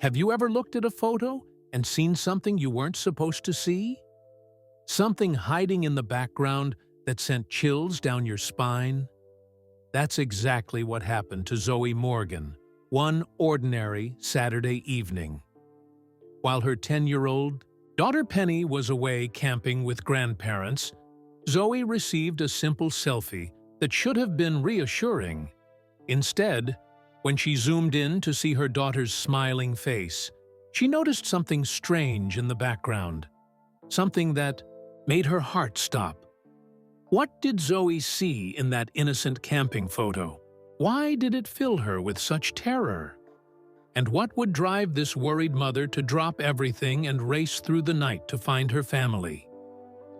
Have you ever looked at a photo and seen something you weren't supposed to see? Something hiding in the background that sent chills down your spine? That's exactly what happened to Zoe Morgan one ordinary Saturday evening. While her 10-year-old daughter Penny was away camping with grandparents, Zoe received a simple selfie that should have been reassuring. Instead, when she zoomed in to see her daughter's smiling face, she noticed something strange in the background, something that made her heart stop. What did Zoe see in that innocent camping photo? Why did it fill her with such terror? And what would drive this worried mother to drop everything and race through the night to find her family?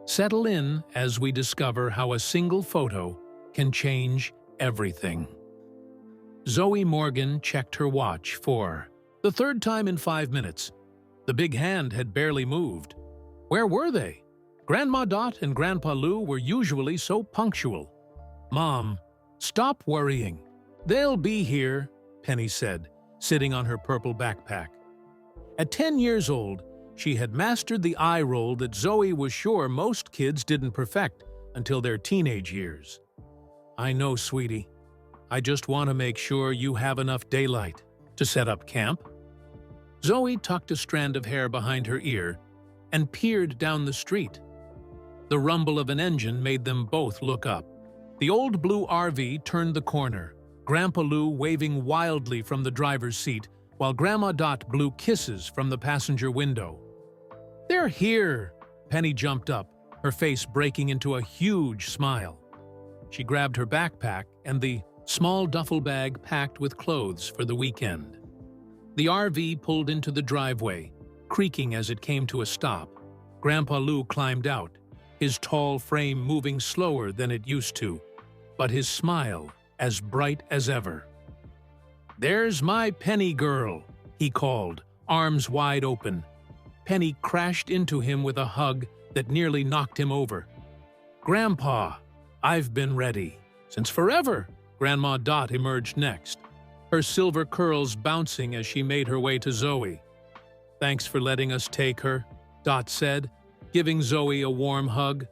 Settle in as we discover how a single photo can change everything. Zoe Morgan checked her watch for the third time in 5 minutes. The big hand had barely moved. Where were they? Grandma Dot and Grandpa Lou were usually so punctual. "Mom, stop worrying. They'll be here," Penny said, sitting on her purple backpack. At 10 years old, she had mastered the eye roll that Zoe was sure most kids didn't perfect until their teenage years. "I know, sweetie. I just want to make sure you have enough daylight to set up camp." Zoe tucked a strand of hair behind her ear and peered down the street. The rumble of an engine made them both look up. The old blue RV turned the corner, Grandpa Lou waving wildly from the driver's seat, while Grandma Dot blew kisses from the passenger window. "They're here!" Penny jumped up, her face breaking into a huge smile. She grabbed her backpack and the small duffel bag packed with clothes for the weekend. The RV pulled into the driveway, creaking as it came to a stop. Grandpa Lou climbed out, his tall frame moving slower than it used to, but his smile as bright as ever. "There's my Penny girl," he called, arms wide open. Penny crashed into him with a hug that nearly knocked him over. "Grandpa, I've been ready since forever." Grandma Dot emerged next, her silver curls bouncing as she made her way to Zoe. "Thanks for letting us take her," Dot said, giving Zoe a warm hug.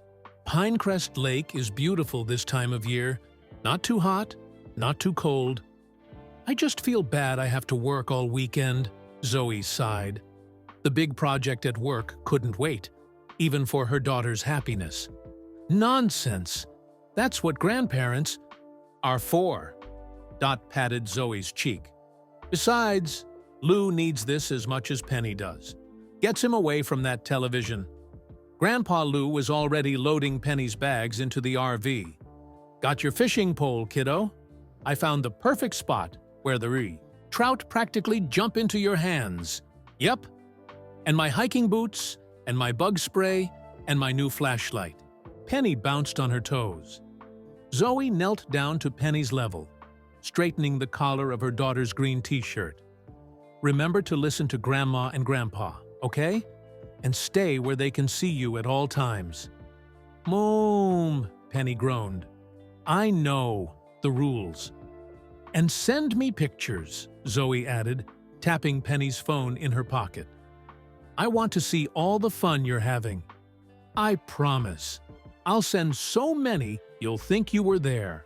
"Pinecrest Lake is beautiful this time of year. Not too hot, not too cold." "I just feel bad I have to work all weekend," Zoe sighed. The big project at work couldn't wait, even for her daughter's happiness. "Nonsense! That's what grandparents are for." Dot patted Zoe's cheek. "Besides, Lou needs this as much as Penny does. Gets him away from that television." Grandpa Lou was already loading Penny's bags into the RV. "Got your fishing pole, kiddo? I found the perfect spot where the trout practically jump into your hands." "Yep. And my hiking boots, and my bug spray, and my new flashlight." Penny bounced on her toes. Zoe knelt down to Penny's level, straightening the collar of her daughter's green t-shirt. "Remember to listen to Grandma and Grandpa, okay? And stay where they can see you at all times." "Mom," Penny groaned. "I know the rules." "And send me pictures," Zoe added, tapping Penny's phone in her pocket. "I want to see all the fun you're having. I promise. I'll send so many you'll think you were there."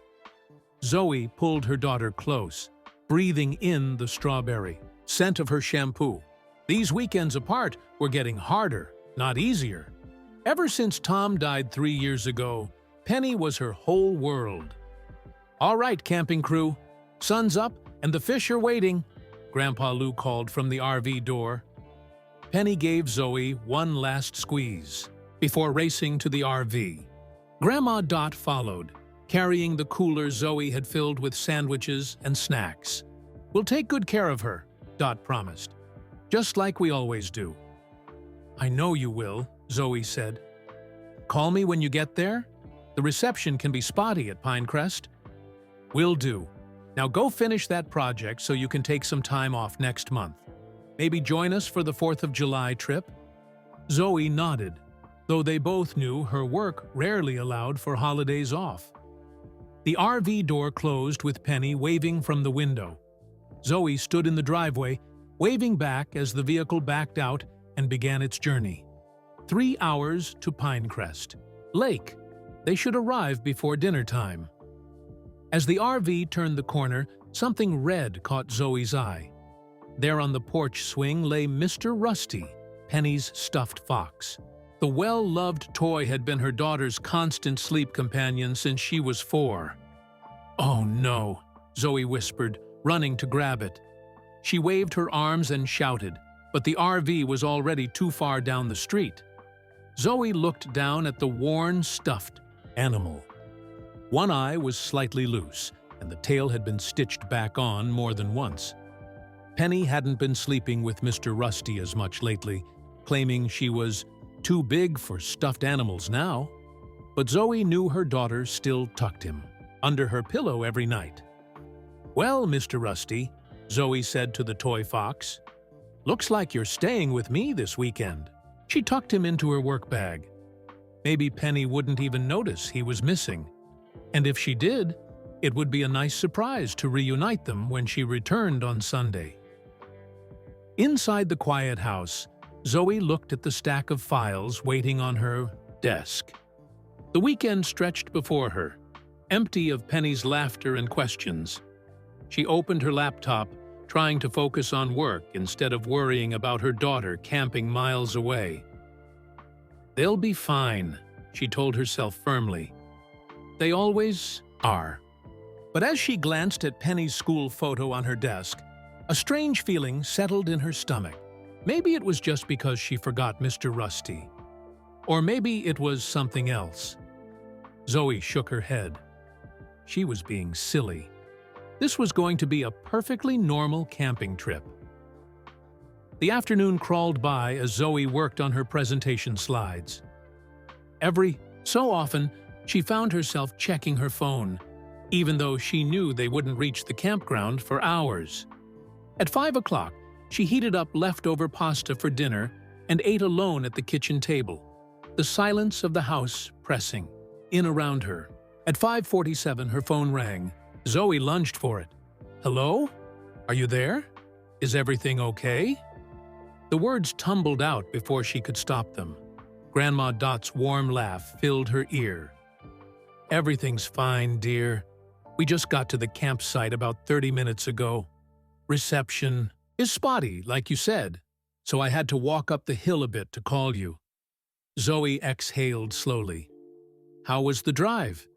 Zoe pulled her daughter close, breathing in the strawberry scent of her shampoo. These weekends apart were getting harder, not easier. Ever since Tom died 3 years ago, Penny was her whole world. "All right, camping crew, sun's up and the fish are waiting," Grandpa Lou called from the RV door. Penny gave Zoe one last squeeze before racing to the RV. Grandma Dot followed, carrying the cooler Zoe had filled with sandwiches and snacks. "We'll take good care of her," Dot promised, "just like we always do." "I know you will," Zoe said. "Call me when you get there. The reception can be spotty at Pinecrest." "Will do. Now go finish that project so you can take some time off next month. Maybe join us for the 4th of July trip?" Zoe nodded, though they both knew her work rarely allowed for holidays off. The RV door closed with Penny waving from the window. Zoe stood in the driveway, waving back as the vehicle backed out and began its journey. 3 hours to Pinecrest Lake. They should arrive before dinner time. As the RV turned the corner, something red caught Zoe's eye. There on the porch swing lay Mr. Rusty, Penny's stuffed fox. The well-loved toy had been her daughter's constant sleep companion since she was 4. "Oh no," Zoe whispered, running to grab it. She waved her arms and shouted, but the RV was already too far down the street. Zoe looked down at the worn, stuffed animal. One eye was slightly loose, and the tail had been stitched back on more than once. Penny hadn't been sleeping with Mr. Rusty as much lately, claiming she was too big for stuffed animals now. But Zoe knew her daughter still tucked him under her pillow every night. "Well, Mr. Rusty," Zoe said to the toy fox, "looks like you're staying with me this weekend." She tucked him into her work bag. Maybe Penny wouldn't even notice he was missing. And if she did, it would be a nice surprise to reunite them when she returned on Sunday. Inside the quiet house, Zoe looked at the stack of files waiting on her desk. The weekend stretched before her, empty of Penny's laughter and questions. She opened her laptop, trying to focus on work instead of worrying about her daughter camping miles away. "They'll be fine," she told herself firmly. They always are. But as she glanced at Penny's school photo on her desk, a strange feeling settled in her stomach. Maybe it was just because she forgot Mr. Rusty. Or maybe it was something else. Zoe shook her head. She was being silly. This was going to be a perfectly normal camping trip. The afternoon crawled by as Zoe worked on her presentation slides. Every so often, she found herself checking her phone, even though she knew they wouldn't reach the campground for hours. At 5 o'clock, she heated up leftover pasta for dinner and ate alone at the kitchen table, the silence of the house pressing in around her. At 5:47, her phone rang. Zoe lunged for it. "Hello? Are you there? Is everything okay?" The words tumbled out before she could stop them. Grandma Dot's warm laugh filled her ear. "Everything's fine, dear. We just got to the campsite about 30 minutes ago. Reception is spotty, like you said, so I had to walk up the hill a bit to call you." Zoe exhaled slowly. "How was the drive?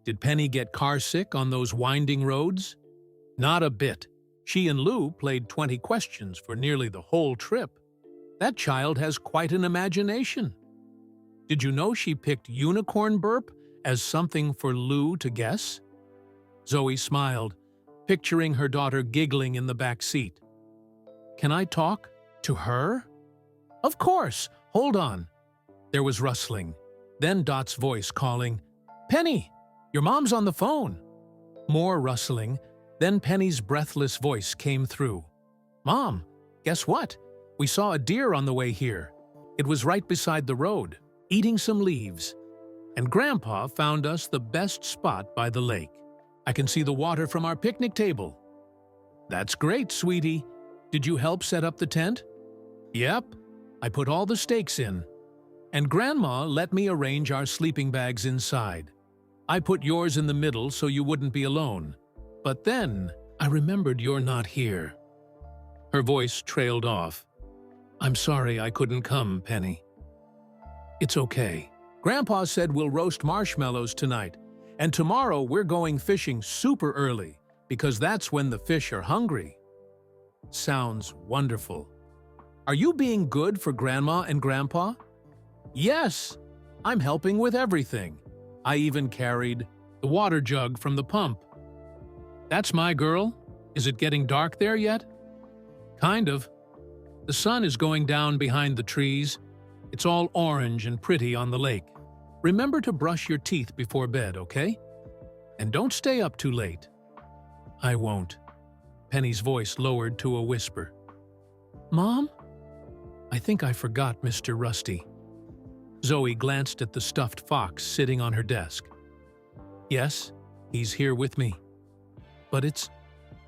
Did Penny get carsick on those winding roads?" "Not a bit. She and Lou played 20 questions for nearly the whole trip. That child has quite an imagination. Did you know she picked unicorn burp as something for Lou to guess?" Zoe smiled, picturing her daughter giggling in the back seat. "Can I talk to her?" "Of course! Hold on." There was rustling, then Dot's voice calling, "Penny, your mom's on the phone." More rustling, then Penny's breathless voice came through. "Mom, guess what? We saw a deer on the way here. It was right beside the road, eating some leaves. And Grandpa found us the best spot by the lake. I can see the water from our picnic table." "That's great, sweetie. Did you help set up the tent?" "Yep. I put all the stakes in. And Grandma let me arrange our sleeping bags inside. I put yours in the middle so you wouldn't be alone. But then I remembered you're not here." Her voice trailed off. "I'm sorry I couldn't come, Penny." "It's okay. Grandpa said we'll roast marshmallows tonight, and tomorrow we're going fishing super early because that's when the fish are hungry." "Sounds wonderful. Are you being good for Grandma and Grandpa?" "Yes. I'm helping with everything. I even carried the water jug from the pump." "That's my girl. Is it getting dark there yet?" "Kind of. The sun is going down behind the trees. It's all orange and pretty on the lake. Remember to brush your teeth before bed, okay? And don't stay up too late." "I won't." Penny's voice lowered to a whisper. "Mom? I think I forgot Mr. Rusty." Zoe glanced at the stuffed fox sitting on her desk. "Yes, he's here with me. But it's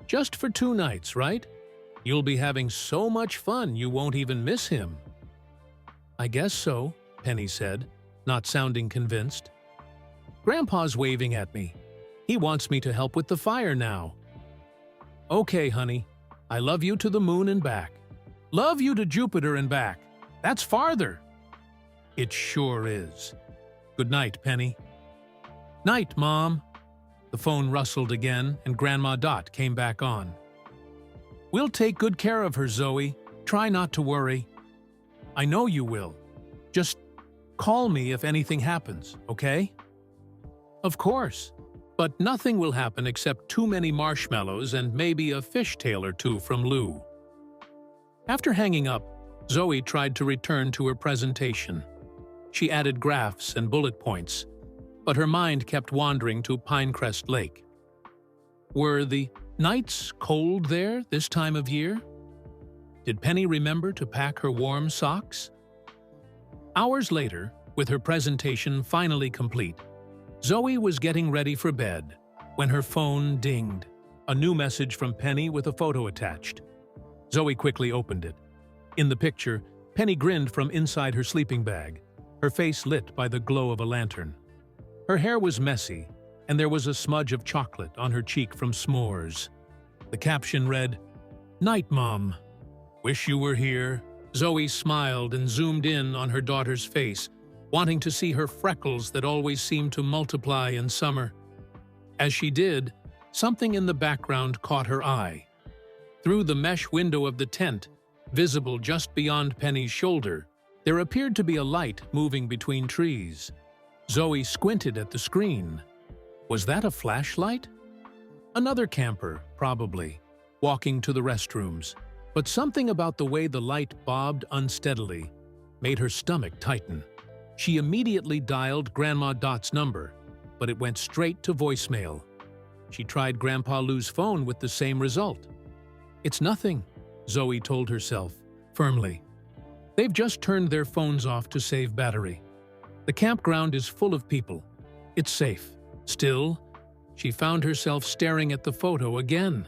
just for 2 nights, right? You'll be having so much fun you won't even miss him." "I guess so," Penny said, not sounding convinced. "Grandpa's waving at me. He wants me to help with the fire now." "Okay, honey. I love you to the moon and back." "Love you to Jupiter and back. That's farther." "It sure is. Good night, Penny." "Night, Mom." The phone rustled again, and Grandma Dot came back on. "We'll take good care of her, Zoe. Try not to worry." "I know you will. Just call me if anything happens, okay?" "Of course. But nothing will happen except too many marshmallows and maybe a fishtail or two from Lou." After hanging up, Zoe tried to return to her presentation. She added graphs and bullet points, but her mind kept wandering to Pinecrest Lake. Were the nights cold there this time of year? Did Penny remember to pack her warm socks? Hours later, with her presentation finally complete, Zoe was getting ready for bed when her phone dinged. A new message from Penny with a photo attached. Zoe quickly opened it. In the picture, Penny grinned from inside her sleeping bag, her face lit by the glow of a lantern. Her hair was messy, and there was a smudge of chocolate on her cheek from s'mores. The caption read, "Night, Mom. Wish you were here." Zoe smiled and zoomed in on her daughter's face, wanting to see her freckles that always seemed to multiply in summer. As she did, something in the background caught her eye. Through the mesh window of the tent, visible just beyond Penny's shoulder, there appeared to be a light moving between trees. Zoe squinted at the screen. Was that a flashlight? Another camper, probably, walking to the restrooms. But something about the way the light bobbed unsteadily made her stomach tighten. She immediately dialed Grandma Dot's number, but it went straight to voicemail. She tried Grandpa Lou's phone with the same result. "It's nothing," Zoe told herself, firmly. "They've just turned their phones off to save battery. The campground is full of people. It's safe." Still, she found herself staring at the photo again,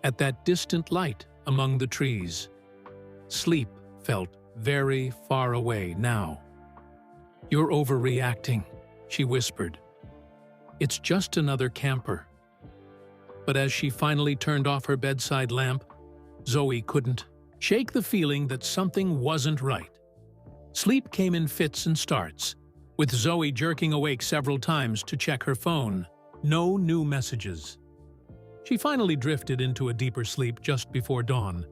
at that distant light among the trees. Sleep felt very far away now. "You're overreacting," she whispered. "It's just another camper." But as she finally turned off her bedside lamp, Zoe couldn't shake the feeling that something wasn't right. Sleep came in fits and starts, with Zoe jerking awake several times to check her phone. No new messages. She finally drifted into a deeper sleep just before dawn,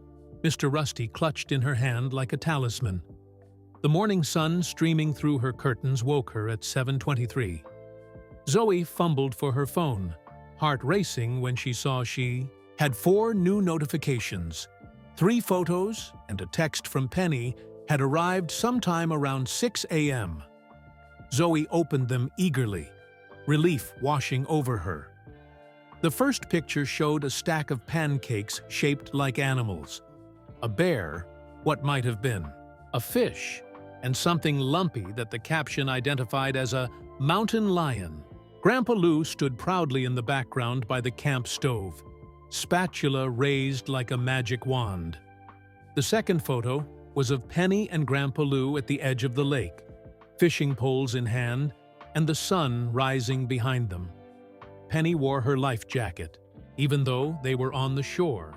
Mr. Rusty clutched in her hand like a talisman. The morning sun streaming through her curtains woke her at 7:23. Zoe fumbled for her phone, heart racing when she saw she had 4 new notifications. 3 photos and a text from Penny had arrived sometime around 6 a.m. Zoe opened them eagerly, relief washing over her. The first picture showed a stack of pancakes shaped like animals. A bear, what might have been, a fish, and something lumpy that the caption identified as a mountain lion. Grandpa Lou stood proudly in the background by the camp stove, spatula raised like a magic wand. The second photo was of Penny and Grandpa Lou at the edge of the lake, fishing poles in hand, and the sun rising behind them. Penny wore her life jacket, even though they were on the shore.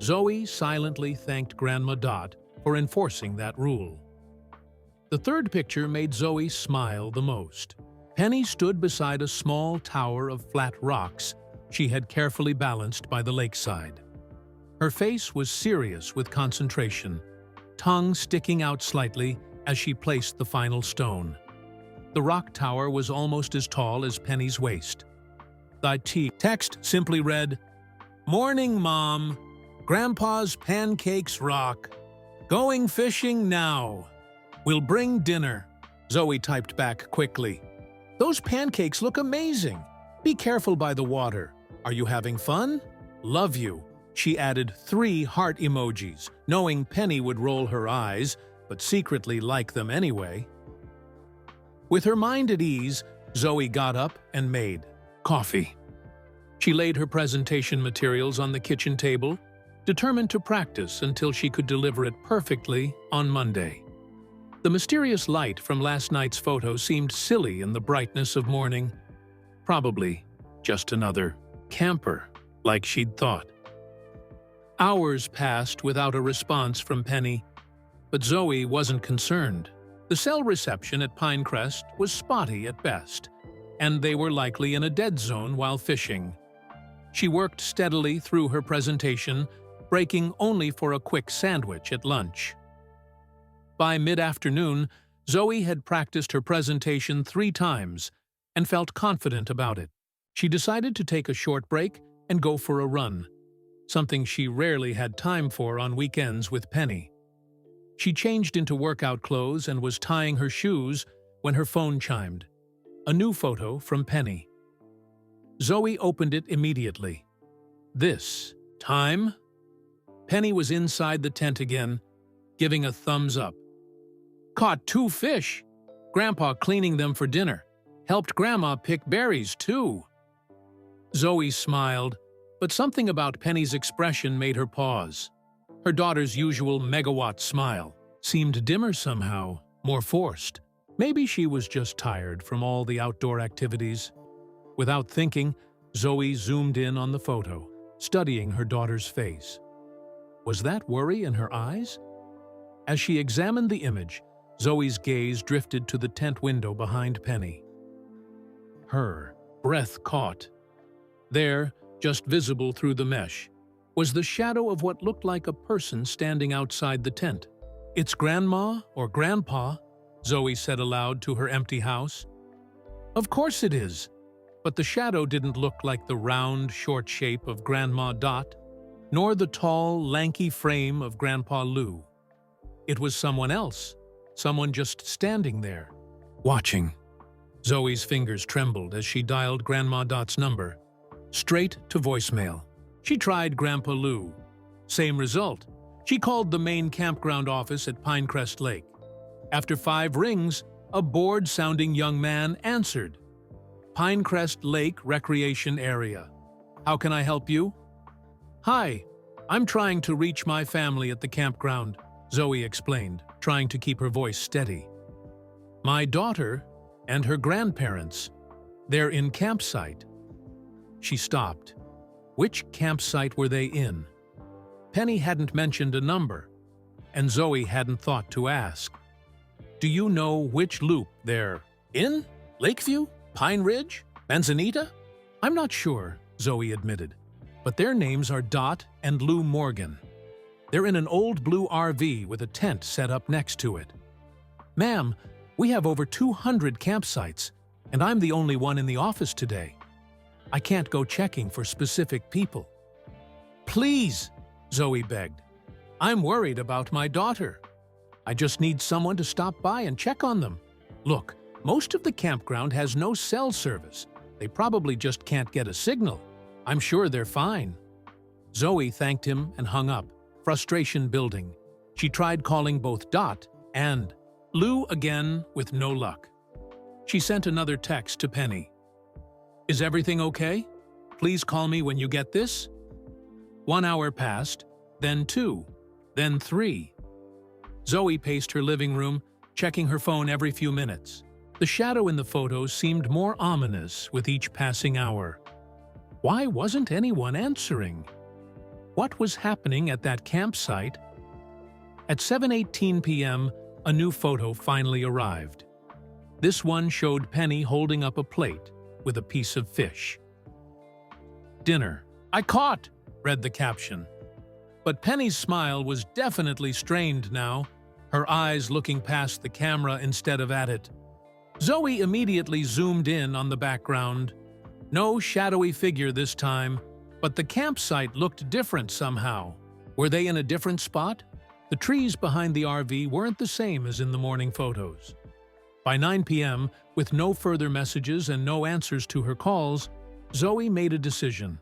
Zoe silently thanked Grandma Dot for enforcing that rule. The third picture made Zoe smile the most. Penny stood beside a small tower of flat rocks she had carefully balanced by the lakeside. Her face was serious with concentration, tongue sticking out slightly as she placed the final stone. The rock tower was almost as tall as Penny's waist. The text simply read, "Morning, Mom. Grandpa's pancakes rock. Going fishing now. We'll bring dinner." Zoe typed back quickly. "Those pancakes look amazing. Be careful by the water. Are you having fun? Love you." She added 3 heart emojis, knowing Penny would roll her eyes, but secretly like them anyway. With her mind at ease, Zoe got up and made coffee. She laid her presentation materials on the kitchen table, determined to practice until she could deliver it perfectly on Monday. The mysterious light from last night's photo seemed silly in the brightness of morning. Probably just another camper, like she'd thought. Hours passed without a response from Penny, but Zoe wasn't concerned. The cell reception at Pinecrest was spotty at best, and they were likely in a dead zone while fishing. She worked steadily through her presentation, breaking only for a quick sandwich at lunch. By mid-afternoon, Zoe had practiced her presentation 3 times and felt confident about it. She decided to take a short break and go for a run, something she rarely had time for on weekends with Penny. She changed into workout clothes and was tying her shoes when her phone chimed. A new photo from Penny. Zoe opened it immediately. This time? Penny was inside the tent again, giving a thumbs up. Caught 2 fish. Grandpa cleaning them for dinner. Helped Grandma pick berries, too. Zoe smiled, but something about Penny's expression made her pause. Her daughter's usual megawatt smile seemed dimmer somehow, more forced. Maybe she was just tired from all the outdoor activities. Without thinking, Zoe zoomed in on the photo, studying her daughter's face. Was that worry in her eyes? As she examined the image, Zoe's gaze drifted to the tent window behind Penny. Her breath caught. There, just visible through the mesh, was the shadow of what looked like a person standing outside the tent. "It's Grandma or Grandpa," Zoe said aloud to her empty house. "Of course it is," but the shadow didn't look like the round, short shape of Grandma Dot, nor the tall, lanky frame of Grandpa Lou. It was someone else, someone just standing there, watching. Zoe's fingers trembled as she dialed Grandma Dot's number. Straight to voicemail. She tried Grandpa Lou. Same result. She called the main campground office at Pinecrest Lake. After 5 rings, a bored-sounding young man answered. "Pinecrest Lake Recreation Area. How can I help you?" "Hi, I'm trying to reach my family at the campground," Zoe explained, trying to keep her voice steady. "My daughter and her grandparents. They're in campsite." She stopped. Which campsite were they in? Penny hadn't mentioned a number, and Zoe hadn't thought to ask. "Do you know which loop they're in? Lakeview? Pine Ridge? Manzanita?" "I'm not sure," Zoe admitted, "but their names are Dot and Lou Morgan. They're in an old blue RV with a tent set up next to it." "Ma'am, we have over 200 campsites, and I'm the only one in the office today. I can't go checking for specific people." "Please," Zoe begged. "I'm worried about my daughter. I just need someone to stop by and check on them. Look, most of the campground has no cell service. They probably just can't get a signal. I'm sure they're fine." Zoe thanked him and hung up, frustration building. She tried calling both Dot and Lou again with no luck. She sent another text to Penny. "Is everything okay? Please call me when you get this." 1 hour passed, then 2, then 3. Zoe paced her living room, checking her phone every few minutes. The shadow in the photos seemed more ominous with each passing hour. Why wasn't anyone answering? What was happening at that campsite? At 7:18 p.m., a new photo finally arrived. This one showed Penny holding up a plate with a piece of fish. "Dinner. I caught," read the caption. But Penny's smile was definitely strained now, her eyes looking past the camera instead of at it. Zoe immediately zoomed in on the background. No shadowy figure this time, but the campsite looked different somehow. Were they in a different spot? The trees behind the RV weren't the same as in the morning photos. By 9 p.m., with no further messages and no answers to her calls, Zoe made a decision.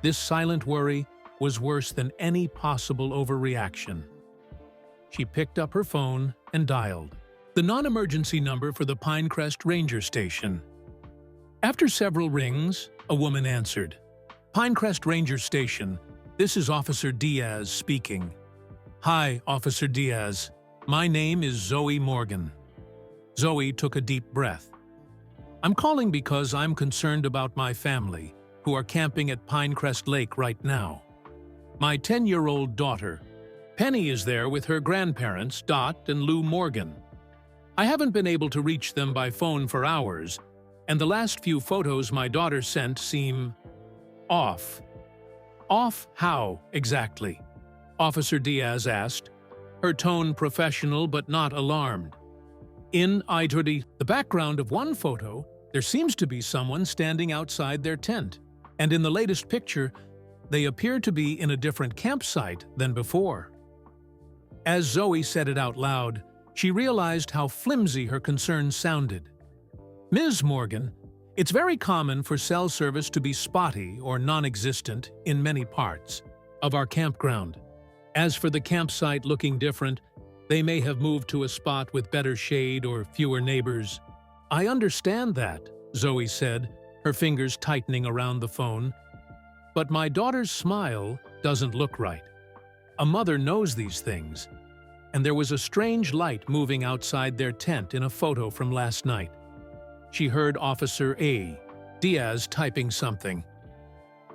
This silent worry was worse than any possible overreaction. She picked up her phone and dialed the non-emergency number for the Pinecrest Ranger Station. After several rings, a woman answered. "Pinecrest Ranger Station. This is Officer Diaz speaking. Hi, Officer Diaz. My name is Zoe Morgan. Zoe took a deep breath. I'm calling because I'm concerned about my family, who are camping at Pinecrest Lake right now. My 10-year-old daughter, Penny, is there with her grandparents, Dot and Lou Morgan. I haven't been able to reach them by phone for hours, and the last few photos my daughter sent seem off. Off how, exactly? Officer Diaz asked, her tone professional but not alarmed. In the background of one photo, there seems to be someone standing outside their tent, and in the latest picture, they appear to be in a different campsite than before. As Zoe said it out loud, she realized how flimsy her concerns sounded. Ms. Morgan, it's very common for cell service to be spotty or non-existent in many parts of our campground. As for the campsite looking different, they may have moved to a spot with better shade or fewer neighbors. I understand that, Zoe said, her fingers tightening around the phone. But my daughter's smile doesn't look right. A mother knows these things. And there was a strange light moving outside their tent in a photo from last night. She heard Officer Diaz typing something.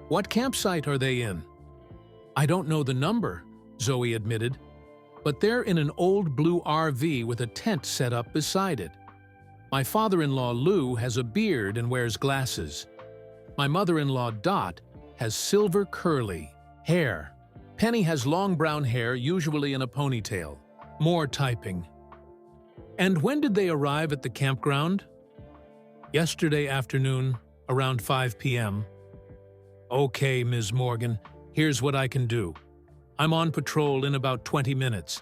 What campsite are they in? I don't know the number, Zoe admitted, but they're in an old blue RV with a tent set up beside it. My father-in-law Lou has a beard and wears glasses. My mother-in-law Dot has silver curly hair. Penny has long brown hair, usually in a ponytail. More typing. And when did they arrive at the campground? Yesterday afternoon, around 5 p.m. Okay, Ms. Morgan, here's what I can do. I'm on patrol in about 20 minutes.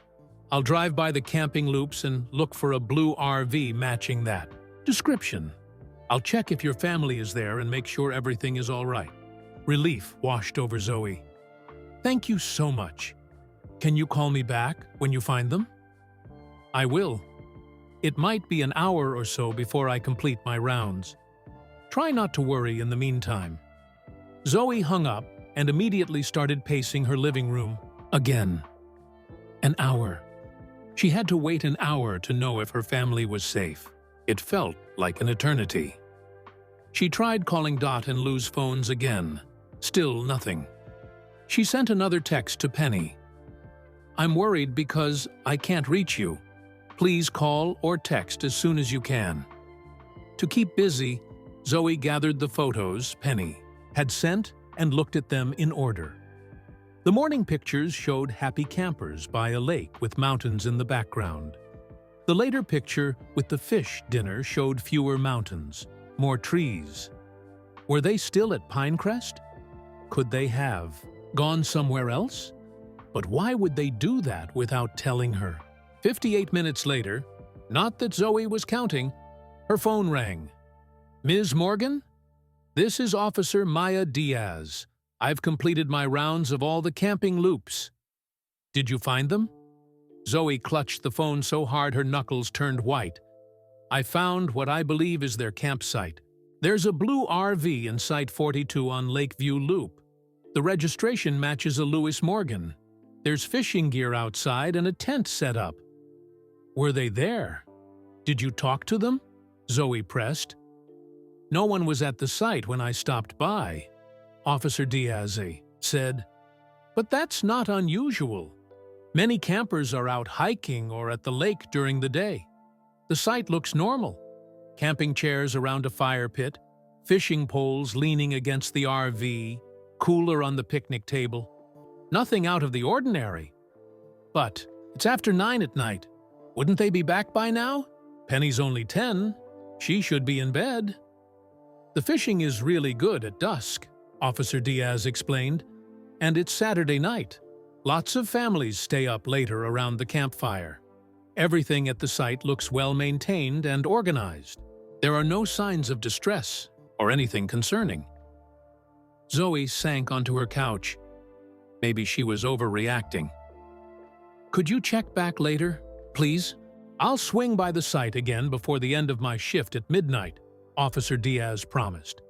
I'll drive by the camping loops and look for a blue RV matching that description. I'll check if your family is there and make sure everything is all right. Relief washed over Zoe. Thank you so much. Can you call me back when you find them? I will. It might be an hour or so before I complete my rounds. Try not to worry in the meantime. Zoe hung up and immediately started pacing her living room again. An hour. She had to wait an hour to know if her family was safe. It felt like an eternity. She tried calling Dot and Lou's phones again. Still nothing. She sent another text to Penny. I'm worried because I can't reach you. Please call or text as soon as you can. To keep busy, Zoe gathered the photos Penny had sent and looked at them in order. The morning pictures showed happy campers by a lake with mountains in the background. The later picture with the fish dinner showed fewer mountains, more trees. Were they still at Pinecrest? Could they have gone somewhere else? But why would they do that without telling her? 58 minutes later, not that Zoe was counting, her phone rang. Ms. Morgan? This is Officer Maya Diaz. I've completed my rounds of all the camping loops. Did you find them? Zoe clutched the phone so hard her knuckles turned white. I found what I believe is their campsite. There's a blue RV in Site 42 on Lakeview Loop. The registration matches a Lewis Morgan. There's fishing gear outside and a tent set up. Were they there? Did you talk to them? Zoe pressed. No one was at the site when I stopped by, Officer Diaz said. But that's not unusual. Many campers are out hiking or at the lake during the day. The site looks normal. Camping chairs around a fire pit, fishing poles leaning against the RV, cooler on the picnic table. Nothing out of the ordinary. But it's after 9 at night. Wouldn't they be back by now? Penny's only 10. She should be in bed. The fishing is really good at dusk, Officer Diaz explained. And it's Saturday night. Lots of families stay up later around the campfire. Everything at the site looks well maintained and organized. There are no signs of distress or anything concerning. Zoe sank onto her couch. Maybe she was overreacting. Could you check back later, please? I'll swing by the site again before the end of my shift at midnight, Officer Diaz promised.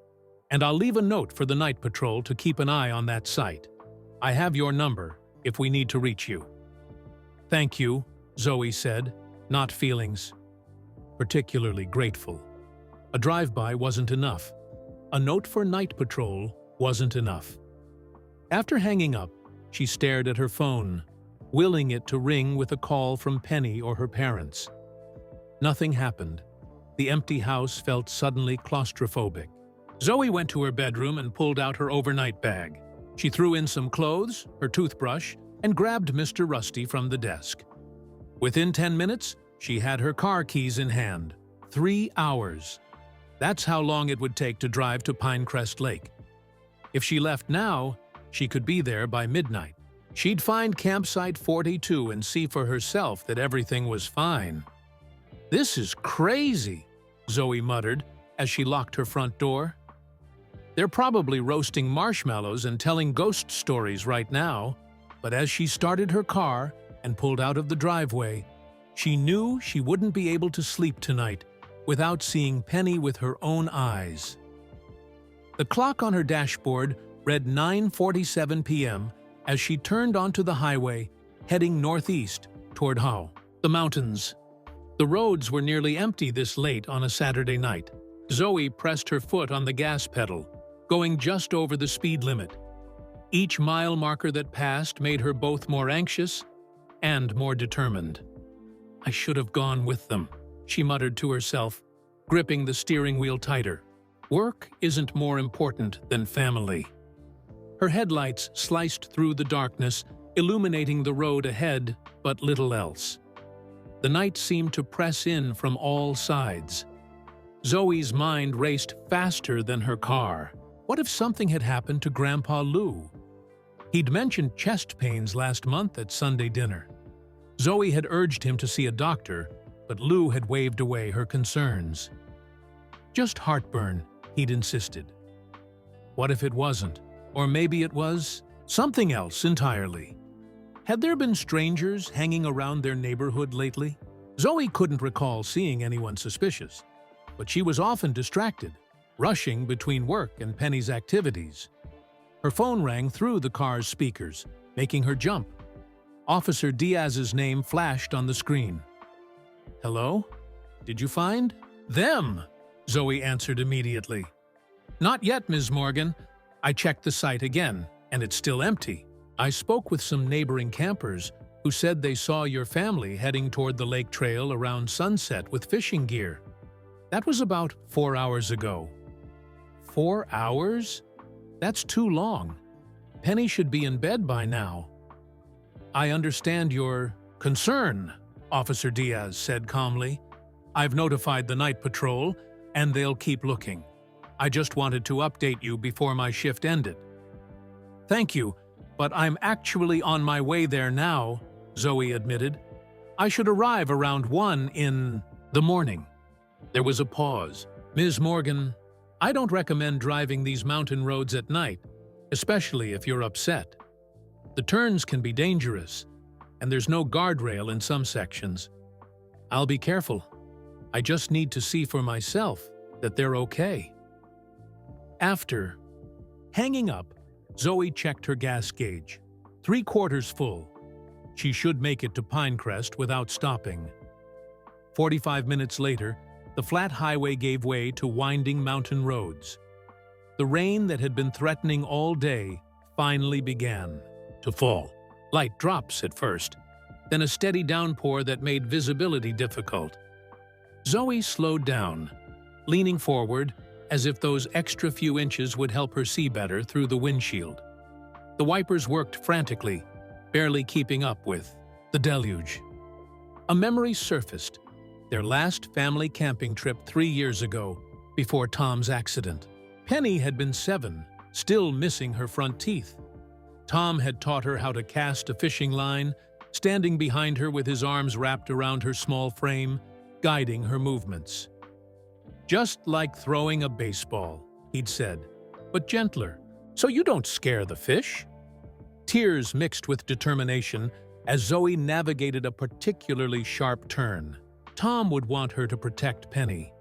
And I'll leave a note for the night patrol to keep an eye on that site. I have your number if we need to reach you." "Thank you," Zoe said, not feelings particularly grateful. A drive-by wasn't enough. A note for night patrol wasn't enough. After hanging up, she stared at her phone, willing it to ring with a call from Penny or her parents. Nothing happened. The empty house felt suddenly claustrophobic. Zoe went to her bedroom and pulled out her overnight bag. She threw in some clothes, her toothbrush, and grabbed Mr. Rusty from the desk. Within 10 minutes, she had her car keys in hand. 3 hours. That's how long it would take to drive to Pinecrest Lake. If she left now, she could be there by midnight. She'd find campsite 42 and see for herself that everything was fine. "This is crazy," Zoe muttered as she locked her front door. "They're probably roasting marshmallows and telling ghost stories right now," but as she started her car and pulled out of the driveway, she knew she wouldn't be able to sleep tonight without seeing Penny with her own eyes. The clock on her dashboard read 9:47 p.m. as she turned onto the highway, heading northeast toward Howe, the mountains. The roads were nearly empty this late on a Saturday night. Zoe pressed her foot on the gas pedal, going just over the speed limit. Each mile marker that passed made her both more anxious and more determined. "I should have gone with them," she muttered to herself, gripping the steering wheel tighter. Work isn't more important than family. Her headlights sliced through the darkness, illuminating the road ahead, but little else. The night seemed to press in from all sides. Zoe's mind raced faster than her car. What if something had happened to Grandpa Lou? He'd mentioned chest pains last month at Sunday dinner. Zoe had urged him to see a doctor, but Lou had waved away her concerns. "Just heartburn," he'd insisted. What if it wasn't? Or maybe it was something else entirely. Had there been strangers hanging around their neighborhood lately? Zoe couldn't recall seeing anyone suspicious, but she was often distracted, rushing between work and Penny's activities. Her phone rang through the car's speakers, making her jump. Officer Diaz's name flashed on the screen. "Hello? Did you find them?" Zoe answered immediately. "Not yet, Ms. Morgan. I checked the site again, and it's still empty. I spoke with some neighboring campers who said they saw your family heading toward the lake trail around sunset with fishing gear. That was about 4 hours ago." 4 hours? That's too long. Penny should be in bed by now. "I understand your concern," Officer Diaz said calmly. "I've notified the night patrol, and they'll keep looking. I just wanted to update you before my shift ended." "Thank you, but I'm actually on my way there now," Zoe admitted. "I should arrive around 1 in the morning." There was a pause. "Ms. Morgan, I don't recommend driving these mountain roads at night, especially if you're upset. The turns can be dangerous, and there's no guardrail in some sections. I'll be careful. I just need to see for myself that they're okay." After hanging up, Zoe checked her gas gauge. 3/4 full. She should make it to Pinecrest without stopping. 45 minutes later, the flat highway gave way to winding mountain roads. The rain that had been threatening all day finally began to fall. Light drops at first, then a steady downpour that made visibility difficult. Zoe slowed down, leaning forward as if those extra few inches would help her see better through the windshield. The wipers worked frantically, barely keeping up with the deluge. A memory surfaced, their last family camping trip 3 years ago, before Tom's accident. Penny had been 7, still missing her front teeth. Tom had taught her how to cast a fishing line, standing behind her with his arms wrapped around her small frame, guiding her movements. "Just like throwing a baseball," he'd said, "but gentler, so you don't scare the fish." Tears mixed with determination as Zoe navigated a particularly sharp turn. Tom would want her to protect Penny.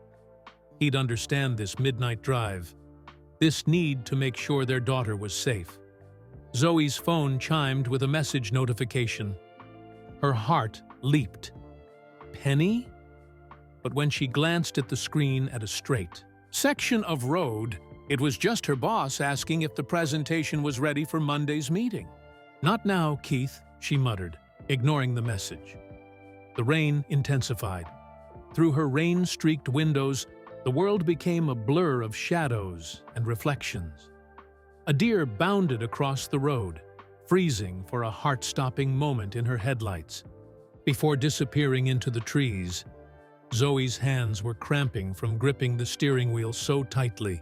He'd understand this midnight drive, this need to make sure their daughter was safe. Zoe's phone chimed with a message notification. Her heart leaped. Penny? But when she glanced at the screen at a straight section of road, it was just her boss asking if the presentation was ready for Monday's meeting. "Not now, Keith," she muttered, ignoring the message. The rain intensified. Through her rain-streaked windows, the world became a blur of shadows and reflections. A deer bounded across the road, freezing for a heart-stopping moment in her headlights. Before disappearing into the trees, Zoe's hands were cramping from gripping the steering wheel so tightly.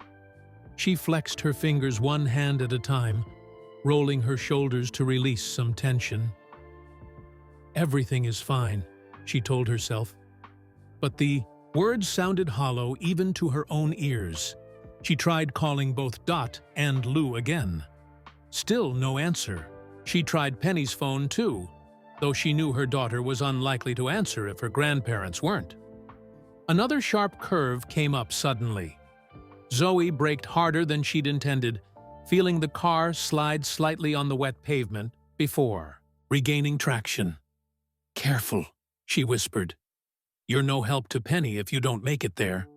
She flexed her fingers one hand at a time, rolling her shoulders to release some tension. "Everything is fine," she told herself. But the words sounded hollow even to her own ears. She tried calling both Dot and Lou again. Still no answer. She tried Penny's phone too, though she knew her daughter was unlikely to answer if her grandparents weren't. Another sharp curve came up suddenly. Zoe braked harder than she'd intended, feeling the car slide slightly on the wet pavement before regaining traction. "Careful," she whispered. "You're no help to Penny if you don't make it there."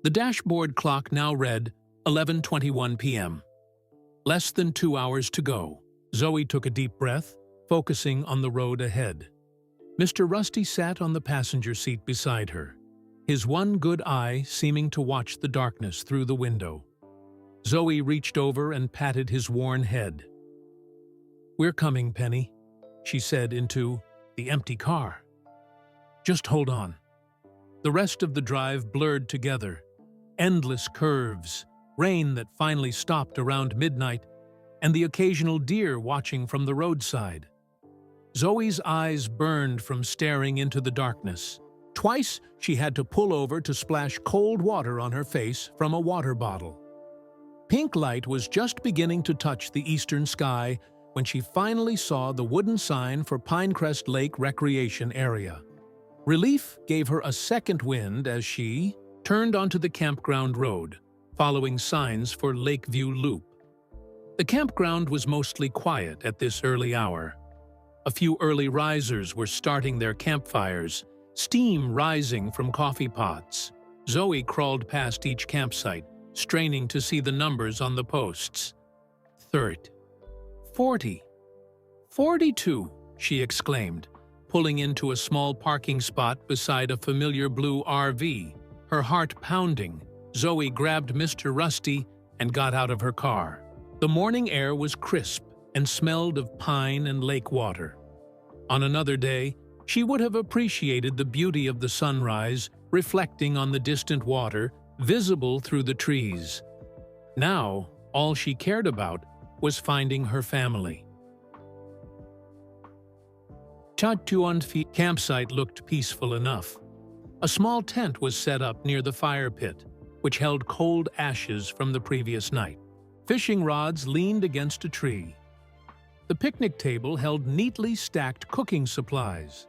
The dashboard clock now read 11:21 p.m. Less than 2 hours to go. Zoe took a deep breath, focusing on the road ahead. Mr. Rusty sat on the passenger seat beside her, his one good eye seeming to watch the darkness through the window. Zoe reached over and patted his worn head. "We're coming, Penny," she said into the empty car. "Just hold on." The rest of the drive blurred together. Endless curves, rain that finally stopped around midnight, and the occasional deer watching from the roadside. Zoe's eyes burned from staring into the darkness. Twice she had to pull over to splash cold water on her face from a water bottle. Pink light was just beginning to touch the eastern sky when she finally saw the wooden sign for Pinecrest Lake Recreation Area. Relief gave her a second wind as she turned onto the campground road, following signs for Lakeview Loop. The campground was mostly quiet at this early hour. A few early risers were starting their campfires, steam rising from coffee pots. Zoe crawled past each campsite, straining to see the numbers on the posts. 30, 40, 42, she exclaimed, pulling into a small parking spot beside a familiar blue RV. Her heart pounding, Zoe grabbed Mr. Rusty and got out of her car. The morning air was crisp and smelled of pine and lake water. On another day, she would have appreciated the beauty of the sunrise reflecting on the distant water, visible through the trees. Now, all she cared about was finding her family. Chatuanfi campsite looked peaceful enough. A small tent was set up near the fire pit, which held cold ashes from the previous night. Fishing rods leaned against a tree. The picnic table held neatly stacked cooking supplies,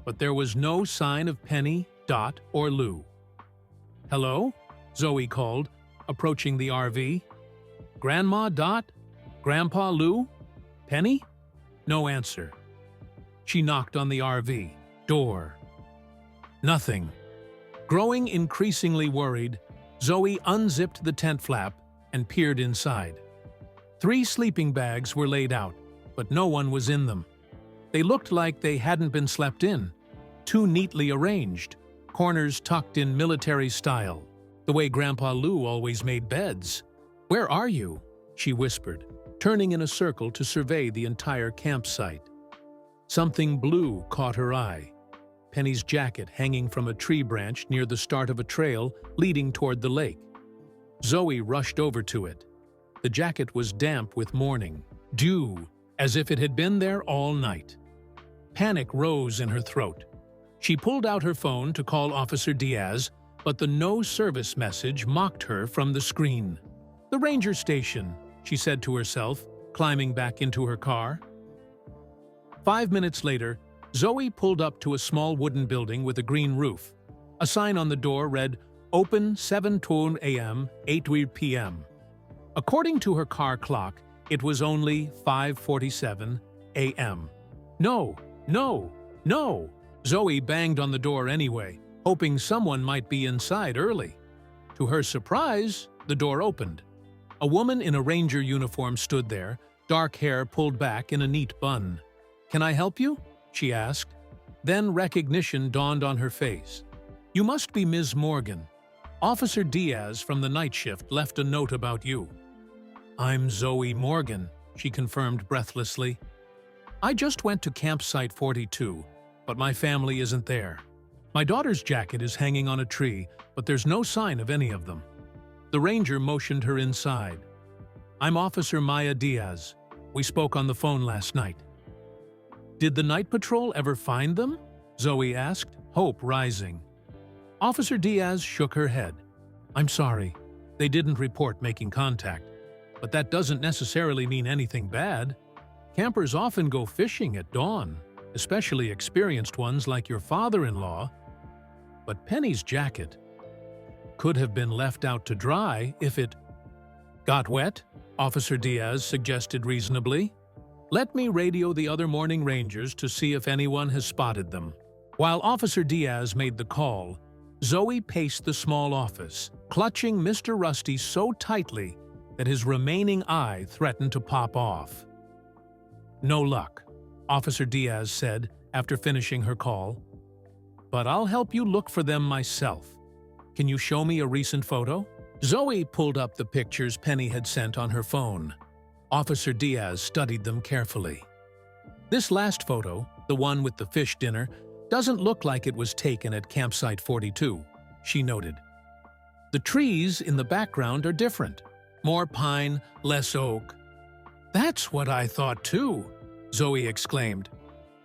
but there was no sign of Penny, Dot, or Lou. "Hello?" Zoe called, approaching the RV. "Grandma, Dot? Grandpa, Lou? Penny?" No answer. She knocked on the RV door. Nothing. Growing increasingly worried, Zoe unzipped the tent flap and peered inside. 3 sleeping bags were laid out, but no one was in them. They looked like they hadn't been slept in, too neatly arranged, corners tucked in military style, the way Grandpa Lou always made beds. "Where are you?" she whispered, turning in a circle to survey the entire campsite. Something blue caught her eye. Penny's jacket hanging from a tree branch near the start of a trail leading toward the lake. Zoe rushed over to it. The jacket was damp with morning, dew, as if it had been there all night. Panic rose in her throat. She pulled out her phone to call Officer Diaz, but the no-service message mocked her from the screen. "The ranger station," she said to herself, climbing back into her car. 5 minutes later, Zoe pulled up to a small wooden building with a green roof. A sign on the door read, "Open 7:20 a.m., 8 p.m." According to her car clock, It was only 5:47 a.m. No, no, no! Zoe banged on the door anyway, hoping someone might be inside early. To her surprise, the door opened. A woman in a ranger uniform stood there, dark hair pulled back in a neat bun. "Can I help you?" she asked. Then recognition dawned on her face. "You must be Ms. Morgan. Officer Diaz from the night shift left a note about you." "I'm Zoe Morgan," she confirmed breathlessly. "I just went to campsite 42, but my family isn't there. My daughter's jacket is hanging on a tree, but there's no sign of any of them." The ranger motioned her inside. "I'm Officer Maya Diaz. We spoke on the phone last night." "Did the night patrol ever find them?" Zoe asked, hope rising. Officer Diaz shook her head. "I'm sorry. They didn't report making contact. But that doesn't necessarily mean anything bad. Campers often go fishing at dawn, especially experienced ones like your father-in-law. But Penny's jacket could have been left out to dry if it got wet," Officer Diaz suggested reasonably. "Let me radio the other morning rangers to see if anyone has spotted them." While Officer Diaz made the call, Zoe paced the small office, clutching Mr. Rusty so tightly that his remaining eye threatened to pop off. "No luck," Officer Diaz said after finishing her call. "But I'll help you look for them myself. Can you show me a recent photo?" Zoe pulled up the pictures Penny had sent on her phone. Officer Diaz studied them carefully. "This last photo, the one with the fish dinner, doesn't look like it was taken at campsite 42, she noted. "The trees in the background are different. More pine, less oak." "That's what I thought too," Zoe exclaimed.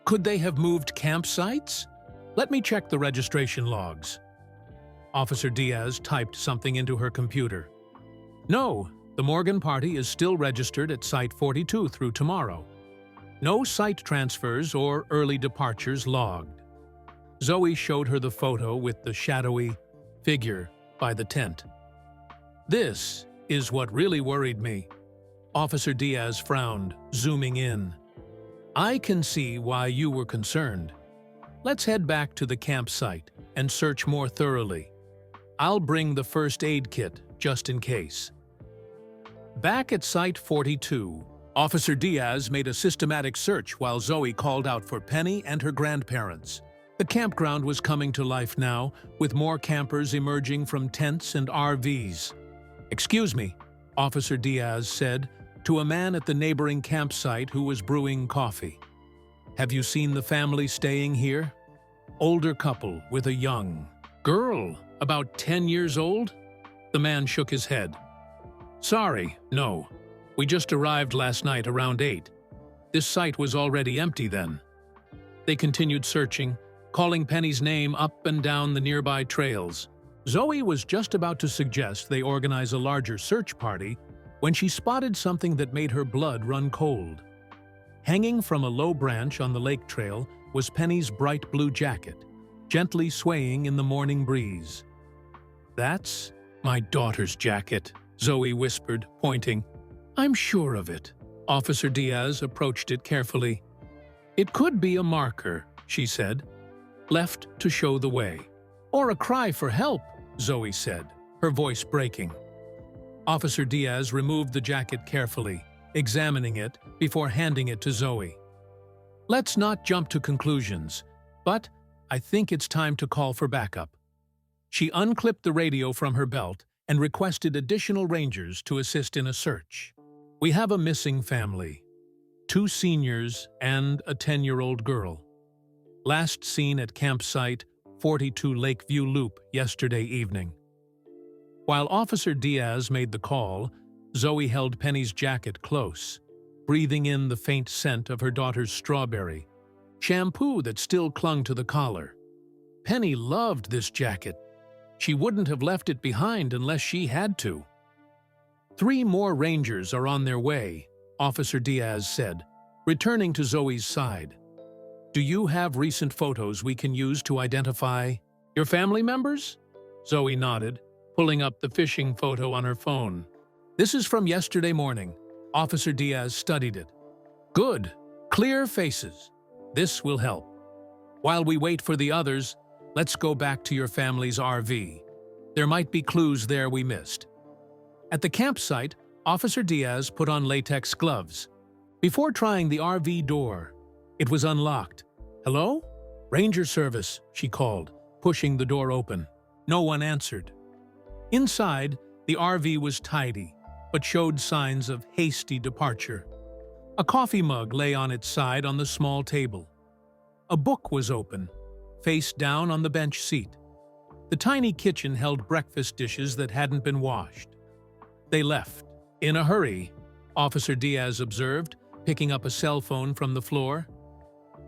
"Could they have moved campsites? Let me check the registration logs." Officer Diaz typed something into her computer. "No, the Morgan party is still registered at Site 42 through tomorrow. No site transfers or early departures logged." Zoe showed her the photo with the shadowy figure by the tent. "This is what really worried me." Officer Diaz frowned, zooming in. "I can see why you were concerned. Let's head back to the campsite and search more thoroughly. I'll bring the first aid kit, just in case." Back at Site 42, Officer Diaz made a systematic search while Zoe called out for Penny and her grandparents. The campground was coming to life now, with more campers emerging from tents and RVs. "Excuse me," Officer Diaz said to a man at the neighboring campsite who was brewing coffee. "Have you seen the family staying here?" "Older couple with a young girl, about 10 years old?" The man shook his head. "Sorry, no. We just arrived last night around 8. This site was already empty then." They continued searching, calling Penny's name up and down the nearby trails. Zoe was just about to suggest they organize a larger search party when she spotted something that made her blood run cold. Hanging from a low branch on the lake trail was Penny's bright blue jacket, gently swaying in the morning breeze. "That's my daughter's jacket," Zoe whispered, pointing. "I'm sure of it." Officer Diaz approached it carefully. "It could be a marker," she said, "left to show the way." "Or a cry for help," Zoe said, her voice breaking. Officer Diaz removed the jacket carefully, examining it before handing it to Zoe. "Let's not jump to conclusions, but I think it's time to call for backup." She unclipped the radio from her belt and requested additional rangers to assist in a search. "We have a missing family, 2 seniors and a 10-year-old girl. Last seen at campsite 42 Lakeview Loop yesterday evening." While Officer Diaz made the call, Zoe held Penny's jacket close, breathing in the faint scent of her daughter's strawberry, shampoo that still clung to the collar. Penny loved this jacket. She wouldn't have left it behind unless she had to. "3 more rangers are on their way," Officer Diaz said, returning to Zoe's side. "Do you have recent photos we can use to identify your family members?" Zoe nodded, pulling up the fishing photo on her phone. "This is from yesterday morning. Officer Diaz studied it. Good. Clear faces. This will help. While we wait for the others, let's go back to your family's RV. There might be clues there we missed. At the campsite, Officer Diaz put on latex gloves. Before trying the RV door, it was unlocked. "Hello? Ranger service," she called, pushing the door open. No one answered. Inside, the RV was tidy, but showed signs of hasty departure. A coffee mug lay on its side on the small table. A book was open, face down on the bench seat. The tiny kitchen held breakfast dishes that hadn't been washed. They left. "In a hurry," Officer Diaz observed, picking up a cell phone from the floor.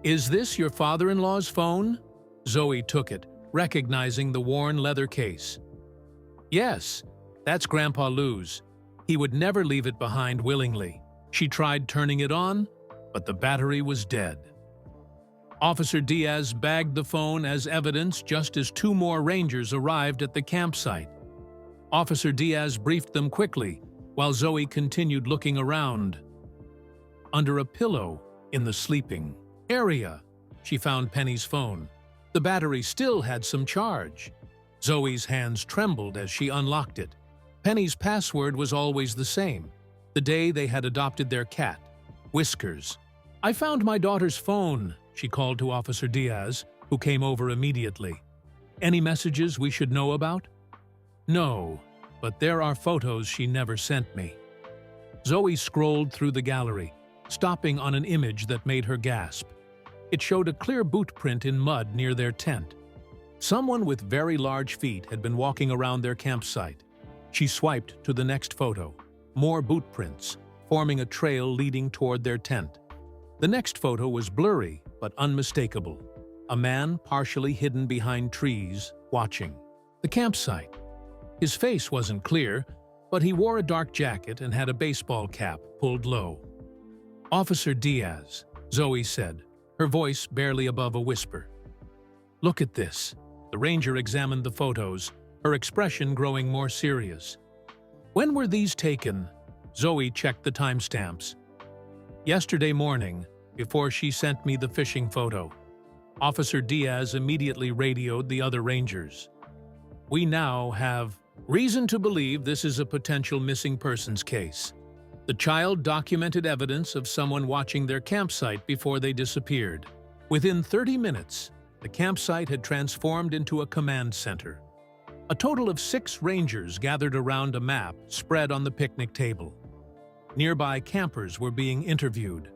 "Is this your father-in-law's phone?" Zoe took it, recognizing the worn leather case. "Yes, that's Grandpa Lou's. He would never leave it behind willingly." She tried turning it on, but the battery was dead. Officer Diaz bagged the phone as evidence just as 2 more Rangers arrived at the campsite. Officer Diaz briefed them quickly, while Zoe continued looking around. Under a pillow, in the sleeping area, she found Penny's phone. The battery still had some charge. Zoe's hands trembled as she unlocked it. Penny's password was always the same, the day they had adopted their cat, Whiskers. "I found my daughter's phone," she called to Officer Diaz, who came over immediately. "Any messages we should know about?" "No, but there are photos she never sent me." Zoe scrolled through the gallery, stopping on an image that made her gasp. It showed a clear boot print in mud near their tent. Someone with very large feet had been walking around their campsite. She swiped to the next photo. More boot prints, forming a trail leading toward their tent. The next photo was blurry but unmistakable. A man partially hidden behind trees, watching the campsite. His face wasn't clear, but he wore a dark jacket and had a baseball cap pulled low. "Officer Diaz," Zoe said, her voice barely above a whisper. "Look at this." The ranger examined the photos, her expression growing more serious. "When were these taken?" Zoe checked the timestamps. "Yesterday morning, before she sent me the fishing photo." Officer Diaz immediately radioed the other rangers. "We now have reason to believe this is a potential missing persons case. The child documented evidence of someone watching their campsite before they disappeared. Within 30 minutes, the campsite had transformed into a command center. A total of 6 rangers gathered around a map spread on the picnic table. Nearby campers were being interviewed.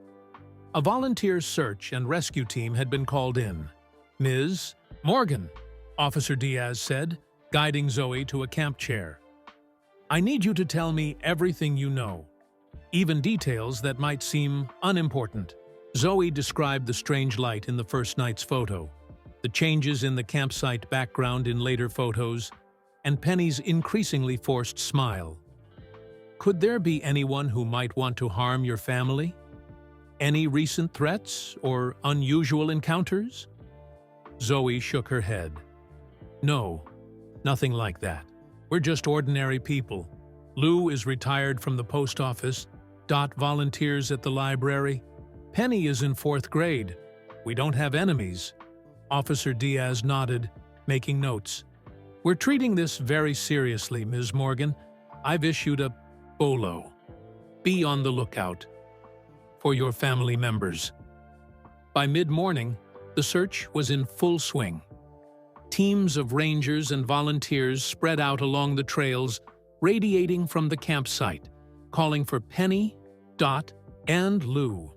A volunteer search and rescue team had been called in. "Ms. Morgan," Officer Diaz said, guiding Zoe to a camp chair. "I need you to tell me everything you know, even details that might seem unimportant." Zoe described the strange light in the first night's photo, the changes in the campsite background in later photos, and Penny's increasingly forced smile. "Could there be anyone who might want to harm your family? Any recent threats or unusual encounters?" Zoe shook her head. "No, nothing like that. We're just ordinary people. Lou is retired from the post office, Dot volunteers at the library. Penny is in 4th grade. We don't have enemies." Officer Diaz nodded, making notes. "We're treating this very seriously, Ms. Morgan. I've issued a BOLO. Be on the lookout for your family members." By mid-morning, the search was in full swing. Teams of rangers and volunteers spread out along the trails, radiating from the campsite, calling for Penny, Dot, and Lou.